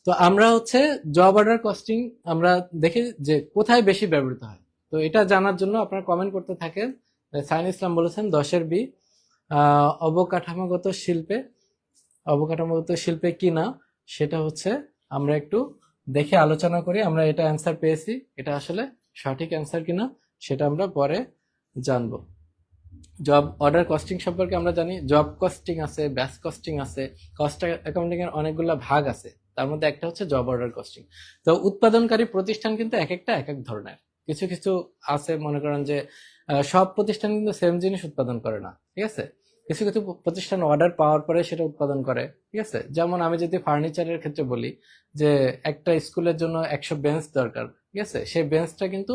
তো আমরা হচ্ছে জব অর্ডার কস্টিং আমরা দেখি যে কোথায় বেশি ব্যবহৃত হয়। তো এটা জানার জন্য আপনারা কমেন্ট করতে থাকেন। সাইন ইসলাম বলেছেন 10-এর বি, অবকাঠামোগত শিল্পে কি না সেটা হচ্ছে আমরা একটু দেখে আলোচনা করি। আমরা এটা অ্যান্সার পেয়েছি, এটা আসলে সঠিক অ্যান্সার কিনা সেটা আমরা পরে জানবো। জব অর্ডার কস্টিং সম্পর্কে আমরা জানি, জব কস্টিং আছে, ব্যাচ কস্টিং আছে, কস্ট অ্যাকাউন্টিং এর অনেকগুলো ভাগ আছে, তার মধ্যে একটা হচ্ছে জব অর্ডার কস্টিং। তো উৎপাদনকারী প্রতিষ্ঠান কিন্তু এক একটা এক এক ধরনের, কিছু কিছু আছে মনে করেন যে সব প্রতিষ্ঠান কিন্তু সেম জিনিস উৎপাদন করে না, ঠিক আছে? কিছু কিছু প্রতিষ্ঠান অর্ডার পাওয়ার পরে সেটা উৎপাদন করে, ঠিক আছে। যেমন আমি যদি ফার্নিচারের ক্ষেত্রে বলি যে একটা স্কুলের জন্য 100 বেঞ্চ দরকার, ঠিক আছে, সেই বেঞ্চটা কিন্তু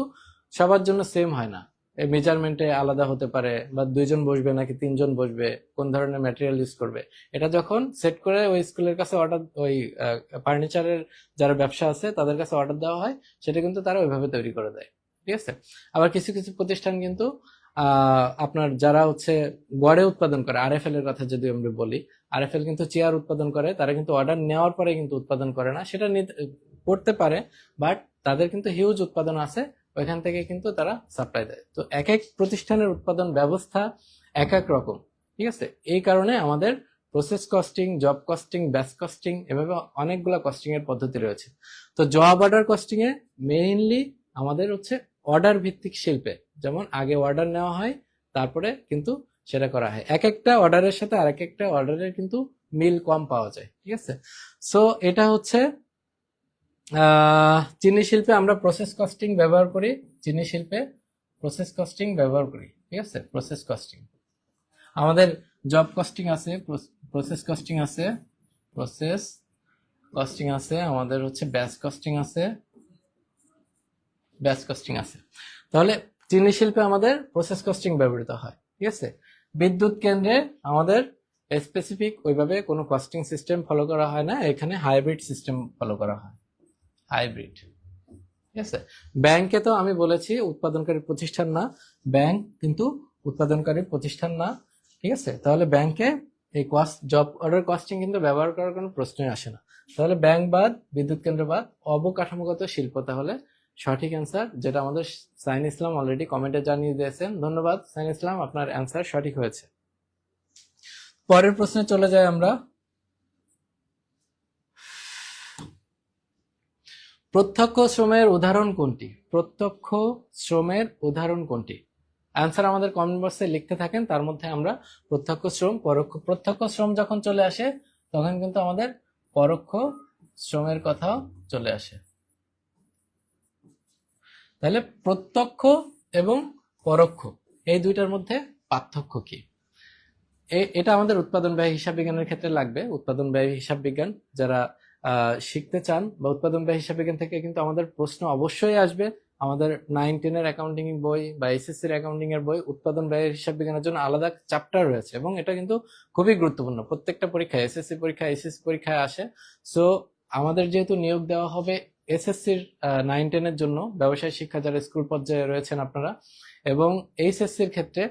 সবার জন্য সেম হয় না, এই মেজারমেন্টে আলাদা হতে পারে, বা 2 জন বসবে নাকি 3 জন বসবে, কোন ধরনের ম্যাটেরিয়াল ইউজ করবে, এটা যখন সেট করে ওই স্কুলের কাছে অর্ডার, ওই ফার্নিচারের যারা ব্যবসা আছে তাদের কাছে অর্ডার দেওয়া হয়, সেটা কিন্তু তারা ওইভাবে তৈরি করে দেয়, ঠিক আছে। আবার কিছু কিছু প্রতিষ্ঠান কিন্তু আপনার যারা হচ্ছে গড়ে উৎপাদন করে, আরএফএল এর কথা যদি আমরা বলি, আরএফএল কিন্তু চেয়ার উৎপাদন করে, তারা কিন্তু অর্ডার নেওয়ার পরে কিন্তু উৎপাদন করে না, সেটা করতে পারে, বাট তাদের কিন্তু হিউজ উৎপাদন আছে, ওইখান থেকে কিন্তু তারা সাপ্লাই দেয়। তো এক এক প্রতিষ্ঠানের উৎপাদন ব্যবস্থা এক এক রকম, ঠিক আছে। এই কারণে আমাদের process costing, job costing, batch costing, এভাবে অনেকগুলা কস্টিং এর পদ্ধতি রয়েছে। তো জব অর্ডার কস্টিং এ মেইনলি আমাদের হচ্ছে অর্ডার ভিত্তিক শিল্পে, যেমন আগে অর্ডার নেওয়া হয়, তারপরে কিন্তু সেটা করা হয়। এক একটা অর্ডারের সাথে আর একটা অর্ডারের কিন্তু মিল কম পাওয়া যায়, ঠিক আছে। সো এটা হচ্ছে চিনি শিল্পে আমরা প্রসেস কস্টিং ব্যবহার করি, চিনি শিল্পে প্রসেস কস্টিং ব্যবহার করি, ঠিক আছে। প্রসেস কস্টিং আমাদের জব কস্টিং আছে, প্রসেস কস্টিং আছে, প্রসেস কস্টিং আছে, আমাদের হচ্ছে ব্যাচ কস্টিং আছে, ব্যাচ কস্টিং আছে। তাহলে চিনি শিল্পে আমাদের প্রসেস কস্টিং ব্যবহৃত হয়, ঠিক আছে। বিদ্যুৎ কেন্দ্রে আমাদের স্পেসিফিক ওইভাবে কোনো কস্টিং সিস্টেম ফলো করা হয় না, এখানে হাইব্রিড সিস্টেম ফলো করা হয়, হাইব্রিড, ঠিক আছে। ব্যাংকে তো আমি বলেছি উৎপাদনকারী প্রতিষ্ঠান না, ব্যাংক কিন্তু উৎপাদনকারী প্রতিষ্ঠান না, ঠিক আছে। তাহলে ব্যাংকে এই জব অর্ডার কস্টিং কিন্তু ব্যবহার করার কোনো প্রশ্নই আসে না। তাহলে ব্যাংক বাদ, বিদ্যুৎ কেন্দ্র বাদ, অবকাঠামোগত শিল্প তাহলে সঠিক অ্যান্সার, যেটা আমাদের সাইন ইসলাম অলরেডি কমেন্টে জানিয়ে দিয়েছেন। ধন্যবাদ সাইন ইসলাম, আপনার অ্যান্সার সঠিক হয়েছে। পরের প্রশ্নে চলে যাই আমরা। প্রত্যক্ষ শ্রমের উদাহরণ কোনটি? প্রত্যক্ষ শ্রমের উদাহরণ কোনটি? অ্যান্সার আমাদের কমেন্ট বক্সে লিখতে থাকেন, তার মধ্যে আমরা প্রত্যক্ষ শ্রম, পরোক্ষ, প্রত্যক্ষ শ্রম যখন চলে আসে তখন কিন্তু আমাদের পরোক্ষ শ্রমের কথাও চলে আসে। তাহলে প্রত্যক্ষ এবং পরোক্ষ এই দুইটার মধ্যে পার্থক্য কি? এটা আমাদের উৎপাদন ব্যয় হিসাব বিজ্ঞানের ক্ষেত্রে লাগবে। উৎপাদন ব্যয় হিসাব বিজ্ঞান যারা শিখতে চান, বা উৎপাদন ব্যয় হিসাব বিজ্ঞান থেকে কিন্তু আমাদের প্রশ্ন অবশ্যই আসবে। আমাদের 9-10 এর অ্যাকাউন্টিং বই বা এসএসসি এর অ্যাকাউন্টিং এর বই উৎপাদন ব্যয়ের হিসাব বিজ্ঞানের জন্য আলাদা চ্যাপ্টার রয়েছে, এবং এটা কিন্তু খুবই গুরুত্বপূর্ণ। প্রত্যেকটা পরীক্ষায়, এসএসসি পরীক্ষায়, এসএসসি পরীক্ষায় আসে। সো আমাদের যেহেতু নিয়োগ দেওয়া হবে এসএসসির 9-10 এর জন্য, ব্যবসায় শিক্ষা যারা স্কুল পর্যায়ে রয়েছেন আপনারা, এবং এইচএসসির ক্ষেত্রে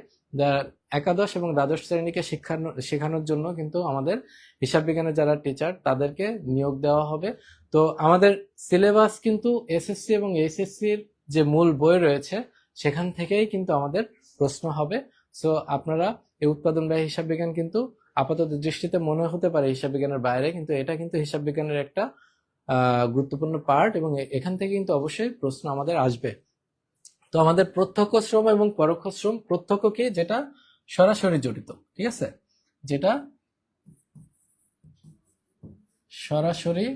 একাদশ এবং দ্বাদশ শ্রেণীকে শেখানোর জন্য কিন্তু আমাদের হিসাব বিজ্ঞানের যারা টিচার তাদেরকে নিয়োগ দেওয়া হবে। তো আমাদের সিলেবাস কিন্তু এসএসসি এবং এইচএসসির যে মূল বই রয়েছে সেখান থেকেই কিন্তু আমাদের প্রশ্ন হবে। সো আপনারা এই উৎপাদন ব্যয় হিসাব বিজ্ঞান কিন্তু আপাতত দৃষ্টিতে মনে হতে পারে হিসাব বিজ্ঞানের বাইরে, কিন্তু এটা কিন্তু হিসাব বিজ্ঞানের একটা গুরুত্বপূর্ণ পার্ট, এবং এখান থেকে কিন্তু অবশ্যই প্রশ্ন আমাদের আসবে। তো আমাদের প্রত্যক্ষ শ্রম এবং পরোক্ষ শ্রম, প্রত্যক্ষ কি? যেটা সরাসরি জড়িত, ঠিক আছে, যেটা সরাসরি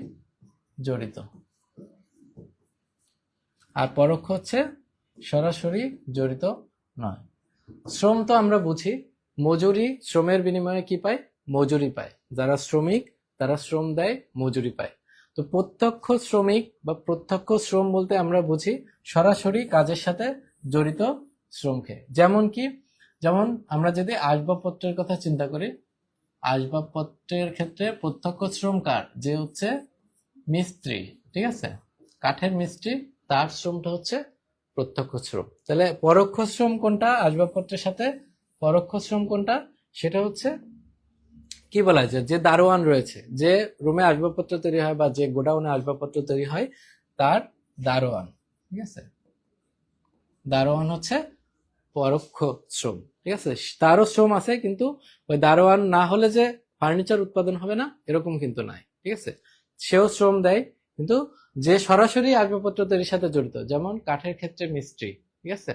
জড়িত, আর পরোক্ষ হচ্ছে সরাসরি জড়িত নয়। শ্রম তো আমরা বুঝি, মজুরি, শ্রমের বিনিময়ে কি পায়? মজুরি পায়। যারা শ্রমিক তারা শ্রম দেয়, মজুরি পায়। তো প্রত্যক্ষ শ্রমিক বা প্রত্যক্ষ শ্রম বলতে আমরা বুঝি সরাসরি কাজের সাথে জড়িত শ্রমকে। যেমন কি? যেমন আমরা যদি আসবাবপত্রের কথা চিন্তা করি, আসবাবপত্রের ক্ষেত্রে প্রত্যক্ষ শ্রম কার? যে হচ্ছে মিস্ত্রি, ঠিক আছে, কাঠের মিস্ত্রি, তার শ্রমটা হচ্ছে প্রত্যক্ষ শ্রম। তাহলে পরোক্ষ শ্রম কোনটা আসবাবপত্রের সাথে? পরোক্ষ শ্রম কোনটা? সেটা হচ্ছে কি বলা যায়, যে দারোয়ান রয়েছে, যে রুমে আসবাবপত্র তৈরি হয় বা যে গোডাউনে আসবাবপত্র তৈরি হয় তার দারোয়ান, ঠিক আছে, দারোয়ান হচ্ছে পরোক্ষ শ্রম, ঠিক আছে। তারও শ্রম আছে, কিন্তু ওই দারোয়ান না হলে যে ফার্নিচার উৎপাদন হবে না এরকম কিন্তু নাই, ঠিক আছে। সেও শ্রম দেয়, কিন্তু যে সরাসরি আসবাবপত্র তৈরির সাথে জড়িত, যেমন কাঠের ক্ষেত্রে মিস্ত্রি, ঠিক আছে,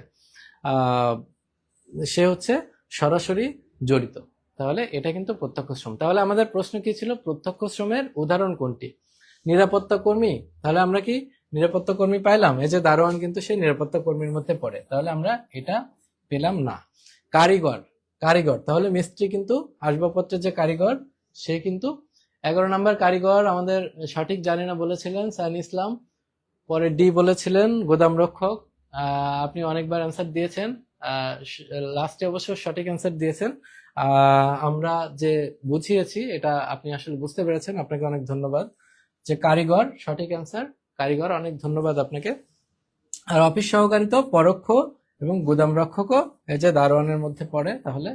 সে হচ্ছে সরাসরি জড়িত। তাহলে এটা কিন্তু প্রত্যক্ষ শ্রম। তাহলে আমাদের প্রশ্ন কি ছিল? প্রত্যক্ষ শ্রমের উদাহরণ কোনটি? নিরাপত্তা কর্মী। তাহলে আমরা কি নিরাপত্তা কর্মী পাইলাম? এই যে দারোয়ান কিন্তু সেই নিরাপত্তা কর্মীর মধ্যে পড়ে, তাহলে আমরা এটা পেলাম না। কারিগর, কারিগর, তাহলে মিস্ত্রি কিন্তু আসবাবপত্রের যে কারিগর সে কিন্তু 11 নম্বর কারিগর আমাদের সঠিক জানি না বলেছিলেন সাইন ইসলাম। পরে ডি বলেছিলেন গোদাম রক্ষক। আপনি অনেকবার অ্যান্সার দিয়েছেন, লাস্টে অবশ্য সঠিক অ্যান্সার দিয়েছেন। আমরা যে বুঝিয়েছি এটা আপনি আসলে বুঝতে পেরেছেন, আপনাকে অনেক ধন্যবাদ। যে কারিগর সঠিক অ্যান্সার, কারিগর, অনেক ধন্যবাদ আপনাকে। আর অফিস সহকারী তো পরোক্ষ, এবং গুদাম রক্ষকও এই যে দারোয়ানের মধ্যে পড়ে, তাহলে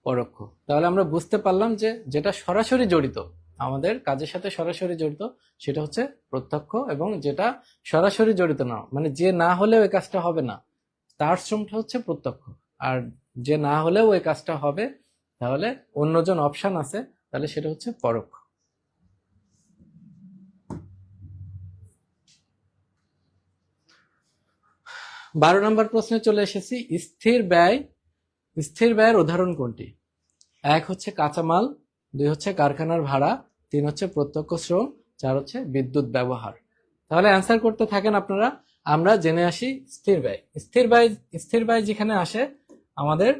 পরোক্ষ। তাহলে আমরা বুঝতে পারলাম যে যেটা সরাসরি জড়িত, আমাদের কাজের সাথে সরাসরি জড়িত, সেটা হচ্ছে প্রত্যক্ষ, এবং যেটা সরাসরি জড়িত না, মানে যে না হলেও এই কাজটা হবে না, তার শ্রমটা হচ্ছে প্রত্যক্ষ। আর যে না হলেও এই কাজটা হবে, তাহলে অন্যজন অপশন আছে, তাহলে সেটা হচ্ছে পরোক্ষ। বারো নম্বর প্রশ্নে চলে এসেছি। স্থির ব্যয়, স্থির ব্যয়ের উদাহরণ কোনটি? এক হচ্ছে কাঁচামাল, দুই হচ্ছে কারখানার ভাড়া, তিন হচ্ছে প্রত্যক্ষ শ্রম, চার হচ্ছে বিদ্যুৎ ব্যবহার। তাহলে অ্যান্সার করতে থাকেন আপনারা, আমরা জেনে আসি স্থির ব্যয়। স্থির ব্যয়, স্থির ব্যয় যেখানে আসে আমাদের,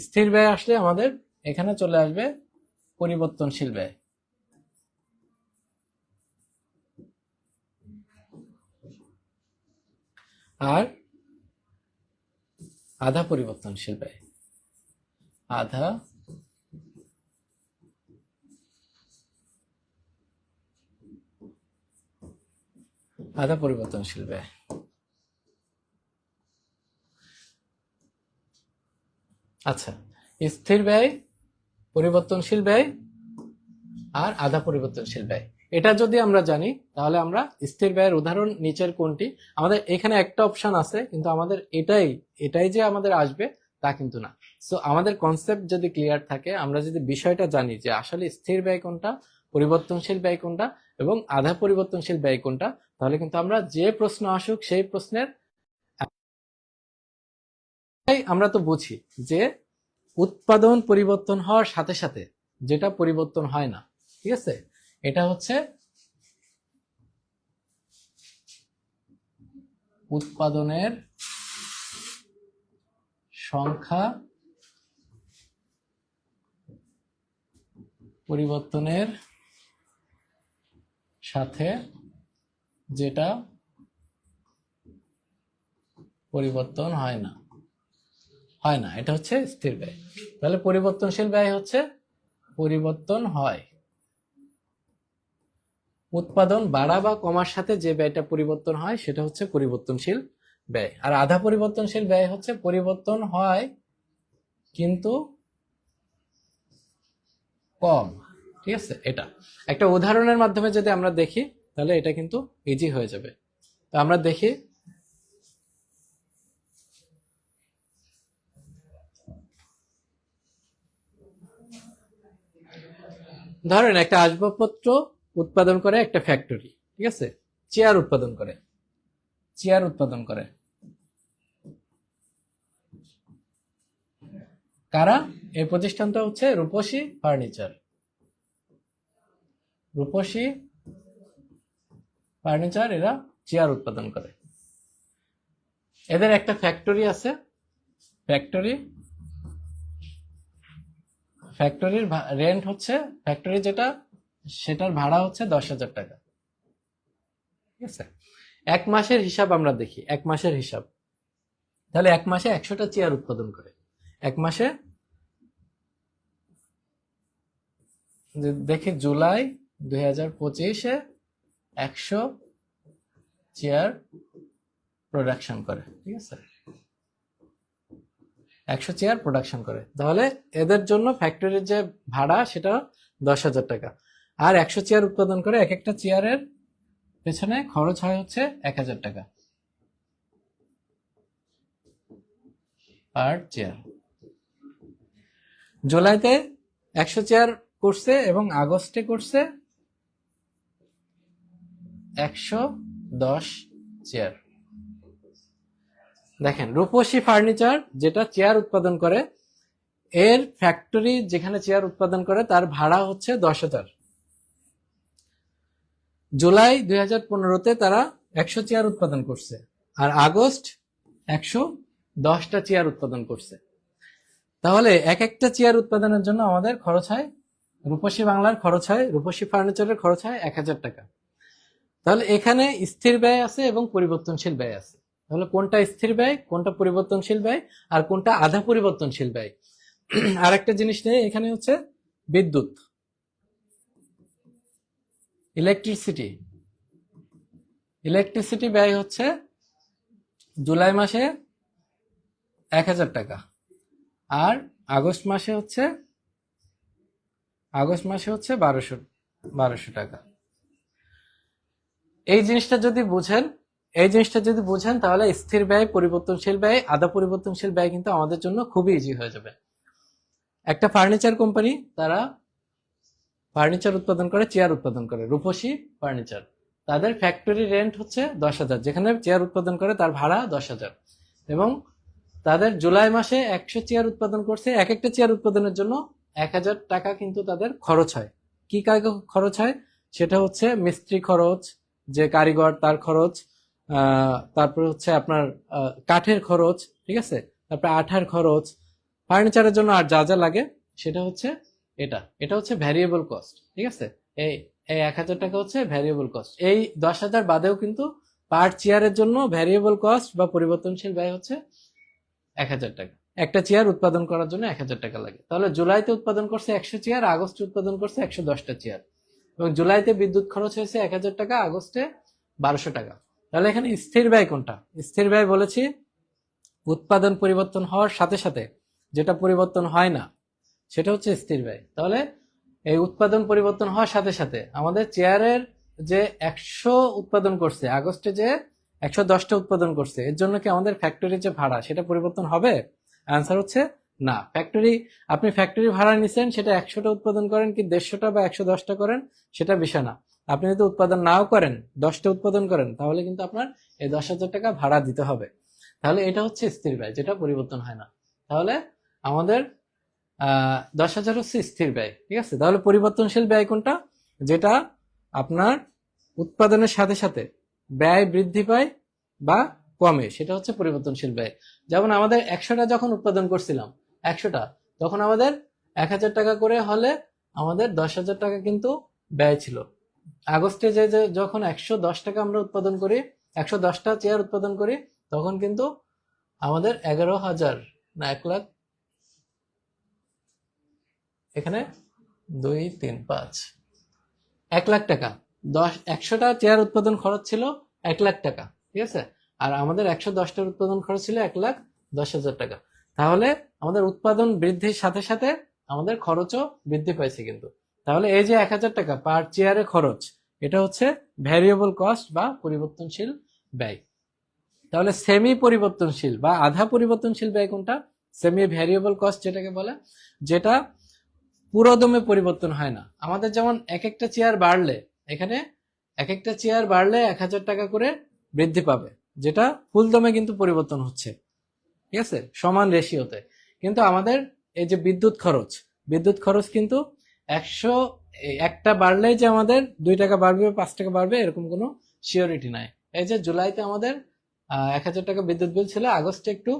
স্থির ব্যয় আসলে আমাদের এখানে চলে আসবে পরিবর্তনশীল ব্যয়, আর আধা পরিবর্তনশীল ব্যয়, আধা আধা পরিবর্তনশীল ব্যয়। আচ্ছা, স্থির ব্যয়, পরিবর্তনশীল ব্যয় আর আধা পরিবর্তনশীল ব্যয়, এটা যদি আমরা জানি তাহলে আমরা স্থির ব্যয়ের উদাহরণ নিচের কোনটি, আমাদের এখানে একটা অপশন আছে, কিন্তু আমাদের এটাই এটাই যে আমাদের আসবে তা কিন্তু না। সো আমাদের কনসেপ্ট যদি ক্লিয়ার থাকে, আমরা যদি বিষয়টা জানি যে আসলে স্থির ব্যয় কোনটা, পরিবর্তনশীল ব্যয় কোনটা, এবং আধা পরিবর্তনশীল ব্যয় কোনটা, তাহলে কিন্তু আমরা যে প্রশ্ন আসুক সেই প্রশ্নের, আমরা তো বুঝি যে উৎপাদন পরিবর্তন হওয়ার সাথে সাথে যেটা পরিবর্তন হয় না, ঠিক আছে, এটা হচ্ছে উৎপাদনের সংখ্যা পরিবর্তনের সাথে যেটা পরিবর্তন হয় না, এটা হচ্ছে স্থির ব্যয়। তাহলে পরিবর্তনশীল ব্যয় হচ্ছে পরিবর্তন হয়, উৎপাদন বাড়া বা কমার সাথে যে ব্যয়টা পরিবর্তন হয় সেটা হচ্ছে পরিবর্তনশীল ব্যয়। আর আধা পরিবর্তনশীল ব্যয় হচ্ছে পরিবর্তন হয় কিন্তু কম, ঠিক আছে। এটা একটা উদাহরণের মাধ্যমে যদি আমরা দেখি তাহলে এটা কিন্তু ইজি হয়ে যাবে। তো আমরা দেখি, ধরেন একটা আসবাবপত্র উৎপাদন করে একটা ফ্যাক্টরি, ঠিক আছে, চেয়ার উৎপাদন করে, চেয়ার উৎপাদন করে কারা? এই প্রতিষ্ঠানটা হচ্ছে রূপসী ফার্নিচার, রূপসী ফার্নিচার, এরা চেয়ার উৎপাদন করে। এদের একটা ফ্যাক্টরি আছে, ফ্যাক্টরি, ফ্যাক্টরির রেন্ট হচ্ছে, ফ্যাক্টরি যেটা সেটার ভাড়া হচ্ছে 10,000 টাকা, ঠিক আছে। এক মাসের হিসাব আমরা দেখি, এক মাসের হিসাব, তাহলে এক মাসে 100টা চেয়ার উৎপাদন করে, এক মাসে দেখি জুলাই 2025-এ 100 চেয়ার প্রোডাকশন করে, ঠিক আছে, 100 চেয়ার প্রোডাকশন করে। তাহলে এদের জন্য ফ্যাক্টরির যে ভাড়া সেটা 10,000 টাকা, আর 100 চেয়ার উৎপাদন করে, এক একটা চেয়ারের পেছনে খরচ হয় হচ্ছে 1,000 টাকা পার চেয়ার। জুলাইতে 100 চেয়ার করছে এবং আগস্টে করছে 110 চেয়ার। দেখেন, রূপসী ফার্নিচার যেটা চেয়ার উৎপাদন করে, এর ফ্যাক্টরি যেখানে চেয়ার উৎপাদন করে তার ভাড়া হচ্ছে 10,000। জুলাই 2015-তে তারা 100 চেয়ার উৎপাদন করছে, আর আগস্ট 110টা চেয়ার উৎপাদন করছে। তাহলে এক একটা চেয়ার উৎপাদনের জন্য আমাদের খরচ হয়, রূপসী বাংলার খরচ হয়, রূপসী ফার্নিচারের খরচ হয় 1,000 টাকা। তাহলে এখানে স্থির ব্যয় আছে এবং পরিবর্তনশীল ব্যয় আছে। তাহলে কোনটা স্থির ব্যয়, কোনটা পরিবর্তনশীল ব্যয়, আর কোনটা আধা পরিবর্তনশীল ব্যয়। আর একটা জিনিস নেই, এখানে হচ্ছে বিদ্যুৎ, ইলেকট্রিসিটি। ইলেকট্রিসিটি ব্যয় হচ্ছে জুলাই মাসে 1,000 টাকা, আর আগস্ট মাসে হচ্ছে 1200 টাকা। এই জিনিসটা যদি বুঝেন তাহলে স্থির ব্যয়, পরিবর্তনশীল ব্যয়, আধা পরিবর্তনশীল ব্যয় কিন্তু আমাদের জন্য খুবই ইজি হয়ে যাবে। একটা ফার্নিচার কোম্পানি, তারা ফার্নিচার উৎপাদন করে, চেয়ার উৎপাদন করে, রূপসী ফার্নিচার। তাদের ফ্যাক্টরি রেন্ট হচ্ছে 10,000, যেখানে চেয়ার উৎপাদন করে তার ভাড়া 10,000, এবং তাদের জুলাই মাসে 100 চেয়ার উৎপাদন করছে। এক একটা চেয়ার উৎপাদনের জন্য 1,000 টাকা কিন্তু তাদের খরচ হয়। কি খরচ হয়? সেটা হচ্ছে মিস্ত্রি খরচ, যে কারিগর তার খরচ, তারপর হচ্ছে আপনার কাঠের খরচ, ঠিক আছে, তারপর আঠার খরচ, ফার্নিচারের জন্য আর যা যা লাগে সেটা হচ্ছে এটা হচ্ছে ভ্যারিয়েবল কস্ট, ঠিক আছে। এই এই 1,000 টাকা হচ্ছে ভ্যারিয়েবল কস্ট। এই 10,000 বাদেও কিন্তু পার চেয়ারের জন্য ভ্যারিয়েবল কস্ট বা পরিবর্তনশীল ব্যয় হচ্ছে 1,000 টাকা। একটা চেয়ার উৎপাদন করার জন্য 1,000 টাকা লাগে। তাহলে জুলাইতে উৎপাদন করছে 100 চেয়ার, আগস্টে উৎপাদন করছে 110টা চেয়ার, এবং জুলাইতে বিদ্যুৎ খরচ হয়েছে 1,000 টাকা, আগস্টে 1200 টাকা। তাহলে এখানে স্থির ব্যয় কোনটা? স্থির ব্যয় বলেছি উৎপাদন পরিবর্তন হওয়ার সাথে সাথে যেটা পরিবর্তন হয় না সেটা হচ্ছে স্থির ব্যয়। তাহলে এই উৎপাদন পরিবর্তন হওয়ার সাথে সাথে আমাদের চেয়ারের যে 100 উৎপাদন করছে, আগস্টে যে 110টা উৎপাদন করছে, এর জন্য কি আমাদের ফ্যাক্টরির যে ভাড়া সেটা পরিবর্তন হবে? অ্যান্সার হচ্ছে না। আপনি ফ্যাক্টরি ভাড়া নিছেন, সেটা 100টা উৎপাদন করেন কি 150টা বা 110টা করেন, সেটা বিষয় না। আপনি যদি উৎপাদন নাও করেন, 10টা উৎপাদন করেন, তাহলে কিন্তু আপনার এই 10,000 টাকা ভাড়া দিতে হবে। তাহলে এটা হচ্ছে স্থির ব্যয়, যেটা পরিবর্তন হয় না। তাহলে আমাদের 10,000 হচ্ছে স্থির ব্যয়, ঠিক আছে। তাহলে পরিবর্তনশীল ব্যয় কোনটা? যেটা আপনার উৎপাদনের সাথে সাথে ব্যয় বৃদ্ধি পায় বা কমে, সেটা হচ্ছে পরিবর্তনশীল ব্যয়। যেমন আমাদের 100টা যখন উৎপাদন করছিলাম, 100টা, তখন আমাদের 1,000 টাকা করে হলে আমাদের 10,000 টাকা কিন্তু ব্যয় ছিল। আগস্টে যে যখন 110 টাকা আমরা উৎপাদন করি, 110টা চেয়ার উৎপাদন করি, তখন কিন্তু আমাদের 11,000 না 1 লাখ, এখানে 2 3 5 1 লাখ টাকা, 100টা চেয়ার উৎপাদন খরচ ছিল 1 লাখ টাকা, ঠিক আছে। আর আমাদের 110টার উৎপাদন খরচ ছিল 1,10,000 টাকা। তাহলে আমাদের উৎপাদন বৃদ্ধির সাথে সাথে আমাদের খরচও বৃদ্ধি পাইছে কিন্তু। তাহলে এই যে 1,000 টাকা পার চেয়ারে খরচ, এটা হচ্ছে ভ্যারিয়েবল কস্ট বা পরিবর্তনশীল ব্যয়। তাহলে সেমি পরিবর্তনশীল বা আধা পরিবর্তনশীল ব্যয় কোনটা? সেমি ভ্যারিয়েবল কস্ট যেটাকে বলে, যেটা পুরোদমে পরিবর্তন হয় না। আমাদের যেমন এক একটা চেয়ার বাড়লে, এখানে এক একটা চেয়ার বাড়লে 1,000 টাকা করে বৃদ্ধি পাবে, যেটা ফুলদমে কিন্তু পরিবর্তন হচ্ছে, ঠিক আছে, সমান রেশিওতে। কিন্তু আমাদের এই যে বিদ্যুৎ খরচ কিন্তু 100 বাড়লেই যে আমাদের 2 টাকা বাড়বে, 5 টাকা বাড়বে, এরকম কোনো সিওরিটি নাই। এই যে জুলাইতে আমাদের 1,000 টাকা বিদ্যুৎ বিল ছিল, আগস্টে একটু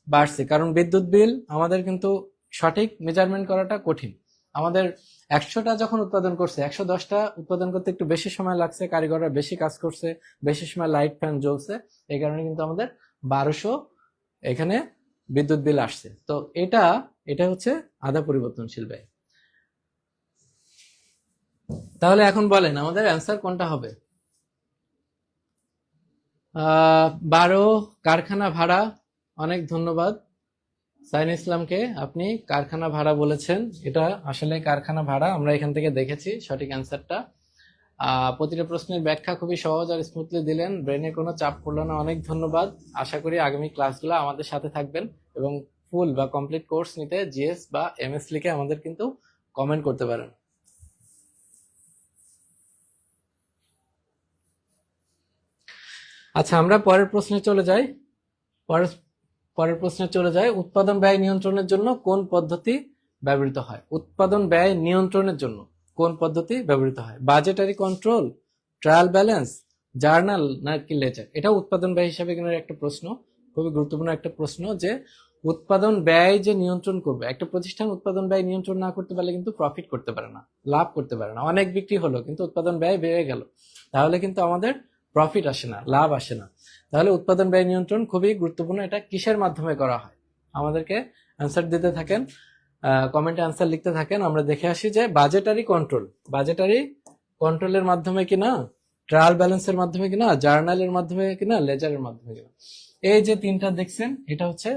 বাড়ছে, কারণ বিদ্যুৎ বিল আমাদের কিন্তু সঠিক মেজারমেন্ট করাটা কঠিন। আমাদের 100টা যখন উৎপাদন করছে, 110টা উৎপাদন করতে একটু বেশি সময় লাগছে, কারিগররা বেশি কাজ করছে, বেশি সময় লাইট ফ্যান জ্বলছে, এই কারণে কিন্তু আমাদের 1200 এখানে বিদ্যুৎ বিল আসছে। তো এটা হচ্ছে আধা পরিবর্তনশীল ব্যয়। তাহলে এখন বলেন আমাদের অ্যান্সার কোনটা হবে? 12 কারখানা ভাড়া। অনেক ধন্যবাদ সাইন ইসলামকে, আপনি কারখানা ভাড়া বলেছেন। এটা আসলে কারখানা ভাড়া, আমরা এখান থেকে দেখেছি সঠিক অ্যান্সারটা। প্রতিটা প্রশ্নের ব্যাখ্যা খুবই সহজ আর স্মুথলি দিলেন, ব্রেনে কোনো চাপ পড়লো না। অনেক ধন্যবাদ। আশা করি আগামী ক্লাসগুলো আমাদের সাথে থাকবেন, এবং ফুল বা কমপ্লিট কোর্স নিতে জিএস বা এমএস লিখে আমাদের কিন্তু কমেন্ট করতে পারেন। আচ্ছা, আমরা পরের প্রশ্নে চলে যাই। উৎপাদন ব্যয় নিয়ন্ত্রণের জন্য কোন পদ্ধতি ব্যবহৃত হয়? উৎপাদন ব্যয় নিয়ন্ত্রণের জন্য কোন পদ্ধতি ব্যবহৃত হয়? Budgetary control, trial balance, journal নাকি লেজার? এটা উৎপাদন ব্যয় হিসাবে কিন্তু একটা প্রশ্ন, খুবই গুরুত্বপূর্ণ একটা প্রশ্ন, যে উৎপাদন ব্যয় যে নিয়ন্ত্রণ করবে, একটা প্রতিষ্ঠান উৎপাদন ব্যয় নিয়ন্ত্রণ না করতে পারলে কিন্তু প্রফিট করতে পারে না, লাভ করতে পারে না। অনেক বিক্রি হলো কিন্তু উৎপাদন ব্যয় বেড়ে গেল, তাহলে কিন্তু আমাদের প্রফিট আসে না, লাভ আসে না। তাহলে উৎপাদন ব্যয় নিয়ন্ত্রণ খুবই গুরুত্বপূর্ণ। এটা কিসের মাধ্যমে করা হয়? আমাদেরকে অ্যান্সার দিতে থাকেন, কমেন্টে অ্যান্সার লিখতে থাকেন। আমরা দেখে আসি যে বাজেটারি কন্ট্রোল, বাজেটারি কন্ট্রোলের মাধ্যমে কিনা, ট্রায়াল ব্যালেন্সের মাধ্যমে কিনা, জার্নালের মাধ্যমে কিনা, লেজারের মাধ্যমে কিনা। এই যে তিনটা দেখছেন, এটা হচ্ছে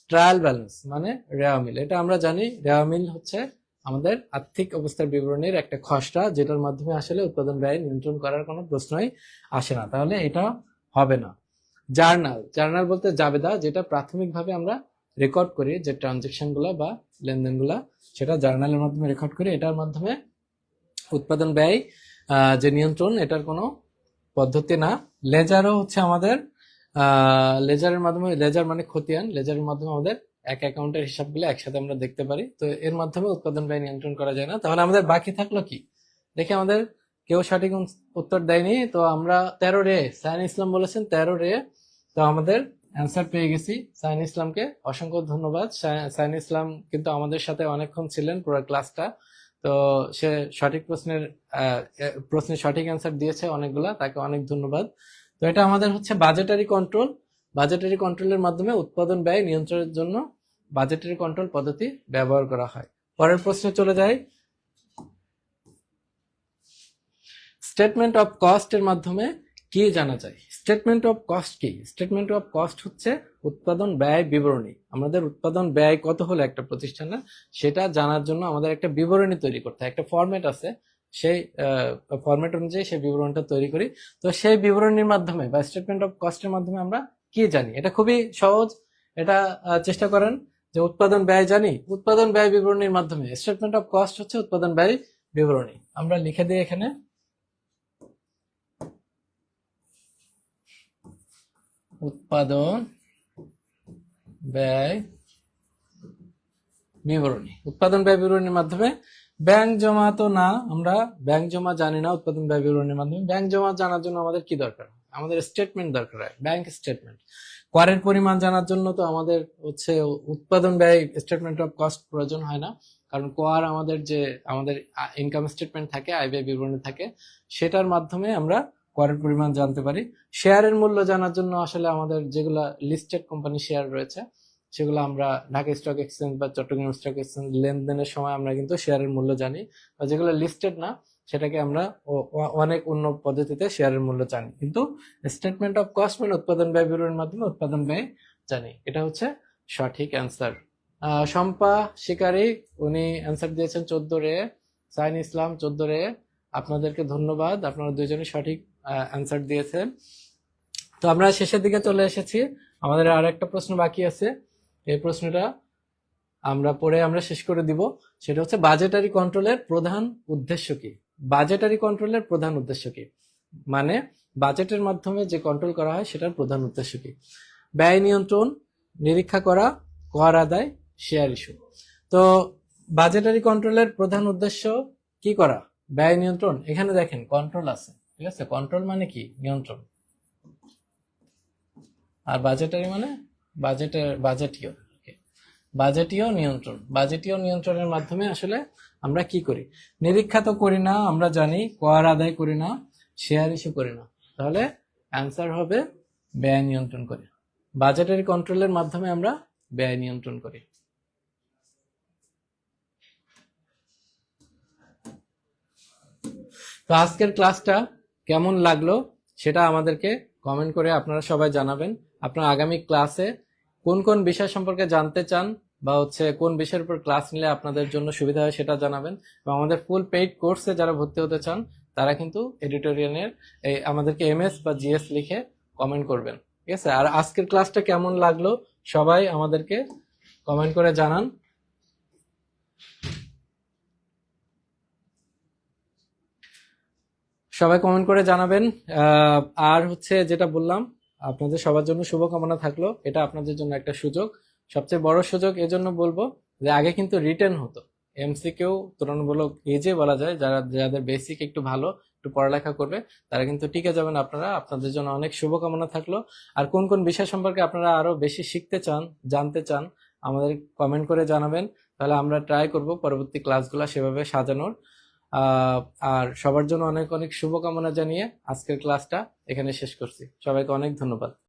ট্রায়াল ব্যালেন্স মানে রেওয়া মিল। এটা আমরা জানি, রেওয়া মিল হচ্ছে আমাদের আর্থিক অবস্থার বিবরণীর একটা খসড়া, যেটার মাধ্যমে আসলে উৎপাদন ব্যয় নিয়ন্ত্রণ করার কোনো প্রশ্নই আসে না, তাহলে এটা হবে না। জার্নাল, জার্নাল বলতে জাবেদা, যেটা প্রাথমিকভাবে আমরা রেকর্ড করি, যে ট্রানজেকশন গুলা বা লেনদেন গুলা, সেটা জার্নালের মাধ্যমে রেকর্ড করি। এটার মাধ্যমে উৎপাদন ব্যয় যে নিয়ন্ত্রণ, এটার কোনো পদ্ধতি না। লেজারও হচ্ছে আমাদের, লেজারের মাধ্যমে, লেজার মানে খতিয়ান, লেজারের মাধ্যমে আমাদের এক অ্যাকাউন্টের হিসাবগুলো একসাথে আমরা দেখতে পারি। তো এর মাধ্যমে উৎপাদন ব্যয় নিয়ন্ত্রণ করা যায় না। তাহলে আমাদের বাকি থাকলো কি? দেখি আমাদের কেউ সঠিক উত্তর দেয়নি। তো আমরা 13 রে, সাইন ইসলাম বলেছেন 13 রে। তো আমাদের অ্যান্সার পেয়ে গেছি। সাইন ইসলামকে অসংখ্য ধন্যবাদ। সাইন ইসলাম কিন্তু আমাদের সাথে অনেকক্ষণ ছিলেন পুরো ক্লাসটা। তো সে সঠিক প্রশ্নের সঠিক অ্যান্সার দিয়েছে অনেকগুলা, তাকে অনেক ধন্যবাদ। তো এটা আমাদের হচ্ছে বাজেটারি কন্ট্রোল। বাজেটারি কন্ট্রোলের মাধ্যমে উৎপাদন ব্যয় নিয়ন্ত্রণের জন্য বাজেটারি কন্ট্রোল পদ্ধতি ব্যবহার করা হয়। পরের প্রশ্নে চলে যাই। স্টেটমেন্ট অফ কস্ট এর মাধ্যমে কি জানা যায়? স্টেটমেন্ট অফ কস্ট কি? স্টেটমেন্ট অফ কস্ট হচ্ছে উৎপাদন ব্যয় বিবরণী। আমাদের উৎপাদন ব্যয় কত হলো একটা প্রতিষ্ঠানে, সেটা জানার জন্য আমাদের একটা বিবরণী তৈরি করতে হয়। একটা ফরম্যাট আছে, সেই ফরম্যাট অনুযায়ী সেই বিবরণটা তৈরি করি। তো সেই বিবরণীর মাধ্যমে বা স্টেটমেন্ট অফ কস্টের মাধ্যমে আমরা কি জানি? এটা খুবই সহজ। এটা চেষ্টা করেন যে উৎপাদন ব্যয় জানি, উৎপাদন ব্যয় বিবরণীর মাধ্যমে। স্টেটমেন্ট অফ কস্ট হচ্ছে উৎপাদন ব্যয় বিবরণী। আমরা লিখে দিই এখানে, উৎপাদন ব্যয় বিবরণী। উৎপাদন ব্যয় বিবরণীর মাধ্যমে ব্যাংক জমা তো না, আমরা ব্যাংক জমা জানি না। উৎপাদন ব্যয় বিবরণীর মাধ্যমে ব্যাংক জমা জানার জন্য আমাদের কি দরকার? আমাদের স্টেটমেন্ট দরকার হয়, ব্যাংক স্টেটমেন্ট। করের পরিমাণ জানার জন্য তো আমাদের হচ্ছে উৎপাদন ব্যয় স্টেটমেন্ট অফ কস্ট প্রয়োজন হয় না, কারণ কর আমাদের যে আমাদের ইনকাম স্টেটমেন্ট থাকে, আয় ব্যয় বিবরণী থাকে, সেটার মাধ্যমে আমরা করের পরিমাণ জানতে পারি। শেয়ারের মূল্য জানার জন্য আসলে আমাদের যেগুলা লিস্টেড কোম্পানি শেয়ার রয়েছে, সেগুলো আমরা ঢাকা স্টক এক্সচেঞ্জ বা চট্টগ্রাম স্টক এক্সচেঞ্জ লেনদেনের সময় আমরা কিন্তু শেয়ারের মূল্য জানি। বা যেগুলো লিস্টেড না, সেটাকে আমরা অনেক অন্য পদ্ধতিতে শেয়ারের মূল্য জানি। কিন্তু স্টেটমেন্ট অফ কস্ট মানে উৎপাদন ব্যয় বিবরণীর মাধ্যমে উৎপাদন ব্যয় জানি। এটা হচ্ছে সঠিক অ্যান্সার। শম্পা শিকারী, উনি অ্যান্সার দিয়েছেন 14 রে। সাইন ইসলাম 14 রে। আপনাদেরকে ধন্যবাদ, আপনারা দুইজনই সঠিক অ্যান্সার দিয়েছেন। তো আমরা শেষের দিকে চলে এসেছি, আমাদের আর একটা প্রশ্ন বাকি আছে। এই প্রশ্নটা আমরা পড়ে আমরা শেষ করে দিব। সেটা হচ্ছে বাজেটারি কন্ট্রোলের প্রধান উদ্দেশ্য কি? বাজেটারি কন্ট্রোলের প্রধান উদ্দেশ্য কি মানে বাজেটের মাধ্যমে যে কন্ট্রোল করা হয় সেটার প্রধান উদ্দেশ্য কি? ব্যয় নিয়ন্ত্রণ, নিরীক্ষা করা, কর আদায়, শেয়ার ইস্যু। তো বাজেটারি কন্ট্রোলের প্রধান উদ্দেশ্য কি করা? ব্যয় নিয়ন্ত্রণ। এখানে দেখেন কন্ট্রোল আছে, ঠিক আছে? কন্ট্রোল মানে কি? নিয়ন্ত্রণ। আর বাজেটারি মানে বাজেটীয়, বাজেটীয় নিয়ন্ত্রণ। বাজেটীয় নিয়ন্ত্রণের মাধ্যমে আসলে আমরা কি করি? নিরীক্ষা তো করি না, আমরা জানি। কর আদায় করি না, শেয়ার ইস্যু করি না। তাহলে অ্যান্সার হবে ব্যয় নিয়ন্ত্রণ করি। বাজেটারি কন্ট্রোলের মাধ্যমে আমরা ব্যয় নিয়ন্ত্রণ করি। তো আজকের ক্লাসটা কেমন লাগলো সেটা আমাদেরকে কমেন্ট করে আপনারা সবাই জানাবেন। আপনারা আগামী ক্লাসে কোন কোন বিষয় সম্পর্কে জানতে চান বা হচ্ছে কোন বিষয়ের উপর ক্লাস নিলে আপনাদের জন্য সুবিধা হয় সেটা জানাবেন। এবং আমাদের ফুল পেইড কোর্সে যারা ভর্তি হতে চান তারা কিন্তু এডিটোরিয়ালের আমাদেরকে এমএস বা জিএস লিখে কমেন্ট করবেন, ঠিক আছে? আর আজকের ক্লাসটা কেমন লাগলো সবাই আমাদেরকে কমেন্ট করে জানান। সবাই কমেন্ট করে জানাবেন। আর হচ্ছে যেটা বললাম, আপনাদের সবার জন্য শুভকামনা থাকলো। এটা আপনাদের জন্য একটা সুযোগ, সবচেয়ে বড় সুযোগ। এজন্য বলবো যে আগে কিন্তু রিটেন হতো, এমসিকিউ তুলনামূলক ইজি বলা যায়। যাদের বেসিক একটু ভালো, একটু পড়ালেখা করবে, তারা কিন্তু টিকে যাবেন। আপনাদের জন্য অনেক শুভকামনা থাকলো। আর কোন কোন বিষয় সম্পর্কে আপনারা আরো বেশি শিখতে চান, জানতে চান, আমাদের কমেন্ট করে জানাবেন, তাহলে আমরা ট্রাই করব পরবর্তী ক্লাসগুলো সেভাবে সাজানোর। আহ, আর সবার জন্য অনেক অনেক শুভকামনা জানিয়ে আজকের ক্লাসটা এখানে শেষ করছি। সবাইকে অনেক ধন্যবাদ।